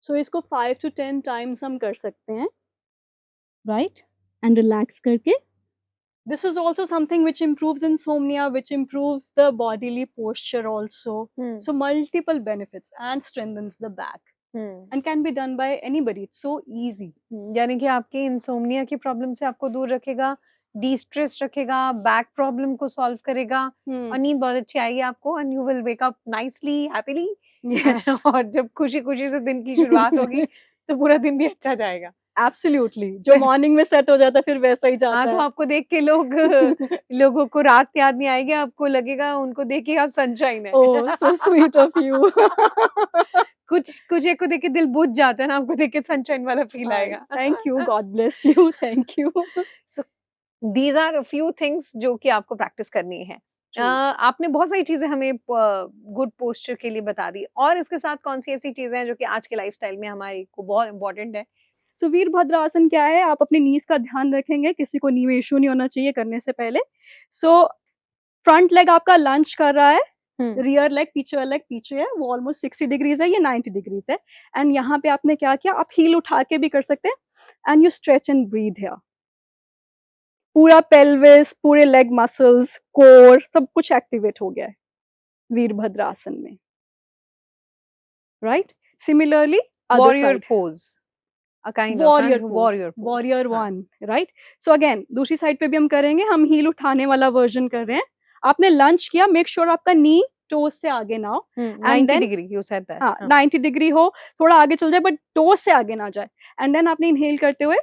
सो इसको 5 to 10 टाइम्स हम कर सकते हैं, राइट, एंड रिलैक्स करके। This is also something which improves insomnia, which improves the bodily posture also. So multiple benefits and strengthens the back. And can be done by anybody. It's so easy. यानी कि आपके insomnia की problem से आपको दूर रखेगा, distress रखेगा, back problem को सॉल्व करेगा, और नींद बहुत अच्छी आएगी आपको, and you will wake up nicely, happily. और जब खुशी खुशी से दिन की शुरुआत होगी तो पूरा दिन भी अच्छा जाएगा। एब्सोल्युटली, जो मॉर्निंग में सेट हो जाता है फिर वैसा ही जाता है। तो आपको देख के लोगों को रात याद नहीं आएगी, आपको लगेगा उनको देख के आप सनशाइन है। ओह, सो स्वीट ऑफ यू। कुछ एक को देख के दिल बुझ जाता है ना, आपको देख के सनशाइन वाला फील आएगा। Thank you, God bless you, thank you. So these are few things जो कि आपको प्रैक्टिस करनी है। आपने बहुत सारी चीजें हमें गुड पोस्चर के लिए बता दी, और इसके साथ कौन सी ऐसी चीजें हैं जो कि आज के लाइफस्टाइल में हमारी को बहुत इंपॉर्टेंट है? सो वीरभद्रासन क्या है, आप अपनी नीज का ध्यान रखेंगे, किसी को नी में इशू नहीं होना चाहिए करने से पहले। सो फ्रंट लेग आपका लंच कर रहा है, रियर लेग, पीछे वाला लेग पीछे है, वो ऑलमोस्ट 60 डिग्रीज है, ये 90 डिग्रीज है। एंड यहाँ पे आपने क्या किया, आप हील उठा के भी कर सकते हैं, and you stretch and breathe here. पूरा पेल्विस, पूरे लेग मसल्स, कोर, सब कुछ एक्टिवेट हो गया है वीरभद्रासन में, right. Similarly warrior pose, warrior one, right. So again दूसरी साइड पे भी हम करेंगे, हम हील उठाने वाला वर्जन कर रहे हैं। आपने लंच किया, मेक श्योर आपका नी टोज से आगे ना हो, 90 then- degree you said that. हाँ 90 डिग्री हो, थोड़ा आगे चल जाए बट टोज से आगे ना जाए। एंड देन आपने इनहेल करते हुए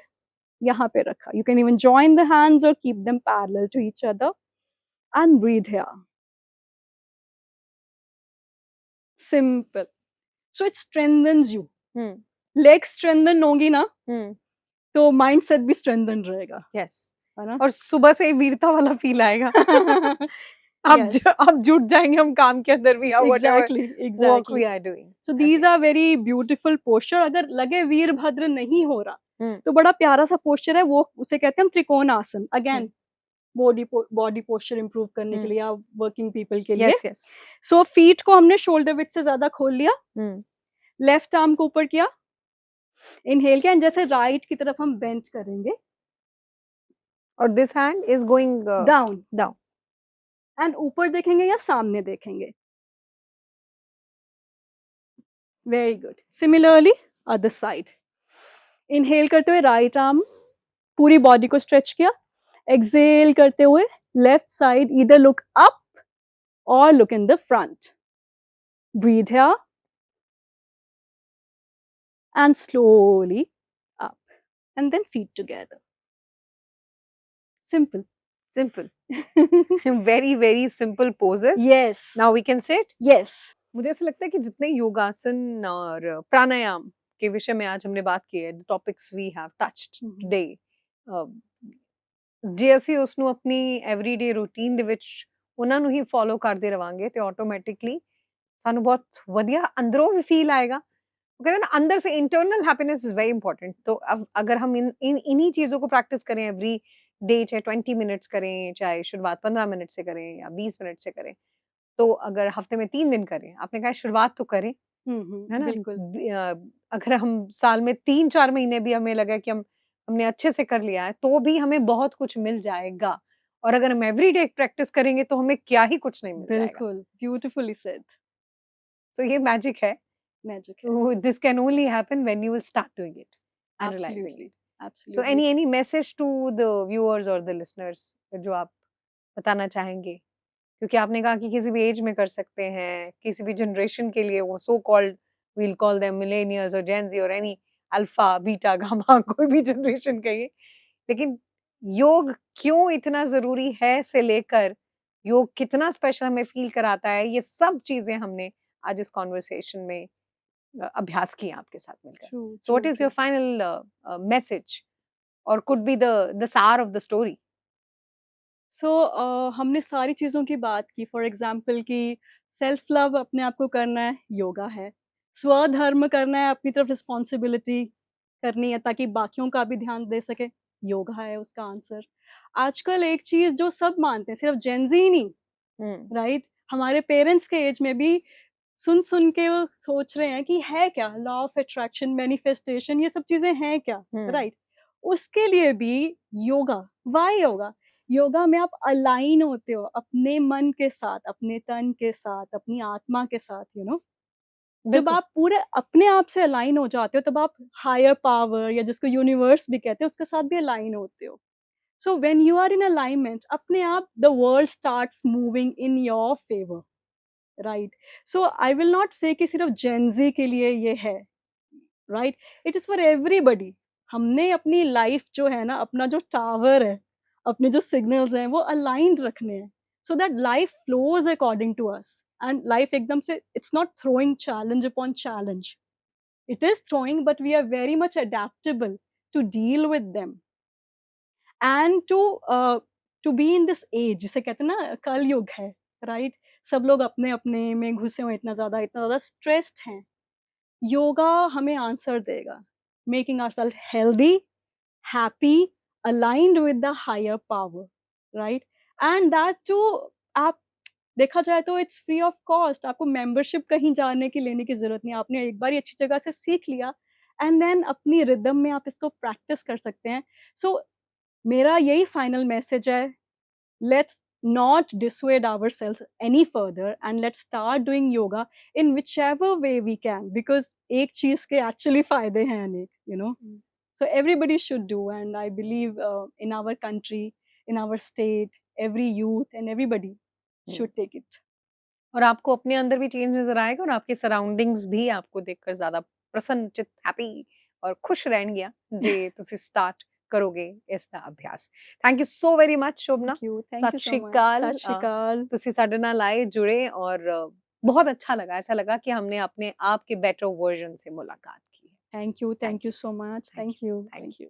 यहाँ पे रखा। You can even join the hands और keep them parallel to each other and breathe here. Simple. So it strengthens you. Leg strengthen होगी ना तो माइंड सेट भी स्ट्रेंथन रहेगा, यस, है ना? और सुबह से वीरता वाला फील आएगा। Yes. अब जुट जाएंगे हम काम के अंदर भी, Exactly, work exactly. we are doing. So these are very beautiful posture. अगर लगे वीरभद्र नहीं हो रहा हम्म। तो बड़ा प्यारा सा पोस्चर है, वो उसे कहते हैं हम त्रिकोण आसन। अगेन बॉडी पोस्चर इंप्रूव करने के लिए या वर्किंग पीपल के लिए। Yes yes. सो फीट को हमने शोल्डर विड्थ से ज्यादा खोल लिया, लेफ्ट आर्म को ऊपर किया, इनहेल किया, एंड जैसे राइट की तरफ हम बेंच करेंगे और this hand is going down down, and ऊपर देखेंगे या सामने देखेंगे। Very good. Similarly other side, inhale करते हुए राइट आर्म पूरी बॉडी को स्ट्रेच किया, एक्सेल करते हुए left side either look up और look in the front. Breathe here and slowly up, and then feet together. Simple. very very simple poses. Yes. Now we can sit. Yes. मुझे ऐसा लगता है कि जितने योगासन और प्राणायाम के विषय में आज हमने बात की है, the topics we have touched today, ਜੇ ਅਸੀਂ ਉਸ ਨੂੰ ਆਪਣੀ everyday routine ਦੇ ਵਿੱਚ ਉਹਨਾਂ ਨੂੰ ਹੀ ਫੋਲੋ ਕਰਦੇ ਰਵਾਂਗੇ ਤੇ ਆਟੋਮੈਟਿਕਲੀ ਸਾਨੂੰ ਬਹੁਤ ਵਧੀਆ ਅੰਦਰੋਂ ਵੀ ਫੀਲ ਆਏਗਾ। कहते हैं ना, अंदर से internal happiness is very important. तो अब अगर हम इन्हीं चीजों को प्रैक्टिस करें एवरी डे, चाहे 20 मिनट्स करें, चाहे शुरुआत 15 मिनट से करें या 20 मिनट से करें, तो अगर हफ्ते में 3 दिन करें, आपने कहा शुरुआत तो करें, है ना? बिल्कुल। अगर हम साल में 3-4 महीने भी हमें लगा कि हमने अच्छे से कर लिया है, तो भी हमें बहुत कुछ मिल जाएगा। और अगर हम एवरी डे प्रैक्टिस करेंगे तो हमें क्या ही कुछ नहीं मिल जाएगा। बिल्कुल, ब्यूटीफुली सेड। सो ये मैजिक है। This can only happen when you will start doing it and realizing it. Absolutely. So any message to the viewers or the listeners जो आप बताना चाहेंगे? क्योंकि आपने कहा कि किसी भी एज में कर सकते हैं, किसी भी जनरेशन के लिए, वो so called we'll call them millennials or Gen Z or any alpha, beta, gamma, कोई भी जनरेशन कहिए, लेकिन योग क्यों इतना जरूरी है से लेकर योग कितना स्पेशल हमें फील कराता है, ये सब चीजें हमने आज इस कॉन्वर्सेशन में अभ्यास किया आपके साथ मिलकर। So what is your final message or could be the सार of the story? So हमने सारी चीज़ों की बात की। फॉर एग्जाम्पल कि सेल्फ लव अपने आप को करना है, योगा है। स्वधर्म करना है, अपनी तरफ रिस्पॉन्सिबिलिटी करनी है ताकि बाकियों का भी ध्यान दे सके, योगा है उसका आंसर। आजकल एक चीज़ जो सब मानते हैं, सिर्फ जेनजी ही नहीं, राइट, हमारे पेरेंट्स के एज में भी सुन के वो सोच रहे हैं कि है क्या लॉ ऑफ अट्रैक्शन, मैनिफेस्टेशन, ये सब चीजें हैं क्या, राइट? उसके लिए भी योगा। वाई योगा? योगा में आप अलाइन होते हो अपने मन के साथ, अपने तन के साथ, अपनी आत्मा के साथ, यू नो। जब आप पूरे अपने आप से अलाइन हो जाते हो तब आप हायर पावर या जिसको यूनिवर्स भी कहते हैं उसके साथ भी अलाइन होते हो। So when you are in alignment, अपने आप the world starts moving in your favour, right? So I will not say कि सिर्फ जेनजी के लिए ये है, right? It is for everybody. हमने अपनी लाइफ जो है ना, अपना जो टावर है, अपने जो सिग्नल्स हैं वो अलाइंड रखने हैं, so that life flows according to us. And life एकदम से, it's not throwing challenge upon challenge, it is throwing, but we are very much adaptable to deal with them and to be in this age, जिसे कहते हैं ना कल युग है, right? सब लोग अपने अपने में घुसे हुए, इतना ज़्यादा स्ट्रेस्ड हैं। योगा हमें आंसर देगा, making ourself healthy, happy, aligned with the higher power, right? And that too, आप देखा जाए तो इट्स फ्री ऑफ कॉस्ट। आपको मेंबरशिप कहीं जाने की, लेने की जरूरत नहीं। आपने एक बार अच्छी जगह से सीख लिया एंड देन अपनी रिदम में आप इसको प्रैक्टिस कर सकते हैं। सो मेरा यही फाइनल मैसेज है, let's not dissuade ourselves any further and let's start doing yoga in whichever way we can, because एक चीज के actually फायदे हैं अनेक, you know. So everybody should do, and I believe in our country, in our state, every youth and everybody should take it. और आपको अपने अंदर भी चेंज नज़र आएगा और आपके सराउंडिंग्स भी आपको देखकर ज़्यादा प्रसन्नचित, हैप्पी और खुश रहणगीਆਂ ਜੇ ਤੁਸੀਂ ਸਟਾਰਟ ਕਰੋਗੇ ਇਸ ਦਾ ਅਭਿਆਸ। Thank you so very much Shobhna. Thank सत you so श्री much. अकाल। सत श्री अकाल। ਤੁਸੀਂ ਸਾਡੇ ਨਾਲ आए जुड़े और बहुत अच्छा लगा, ऐसा लगा कि हमने अपने आप के बेटर वर्जन से मुलाकात की है। Thank you so much. Thank you. Thank you.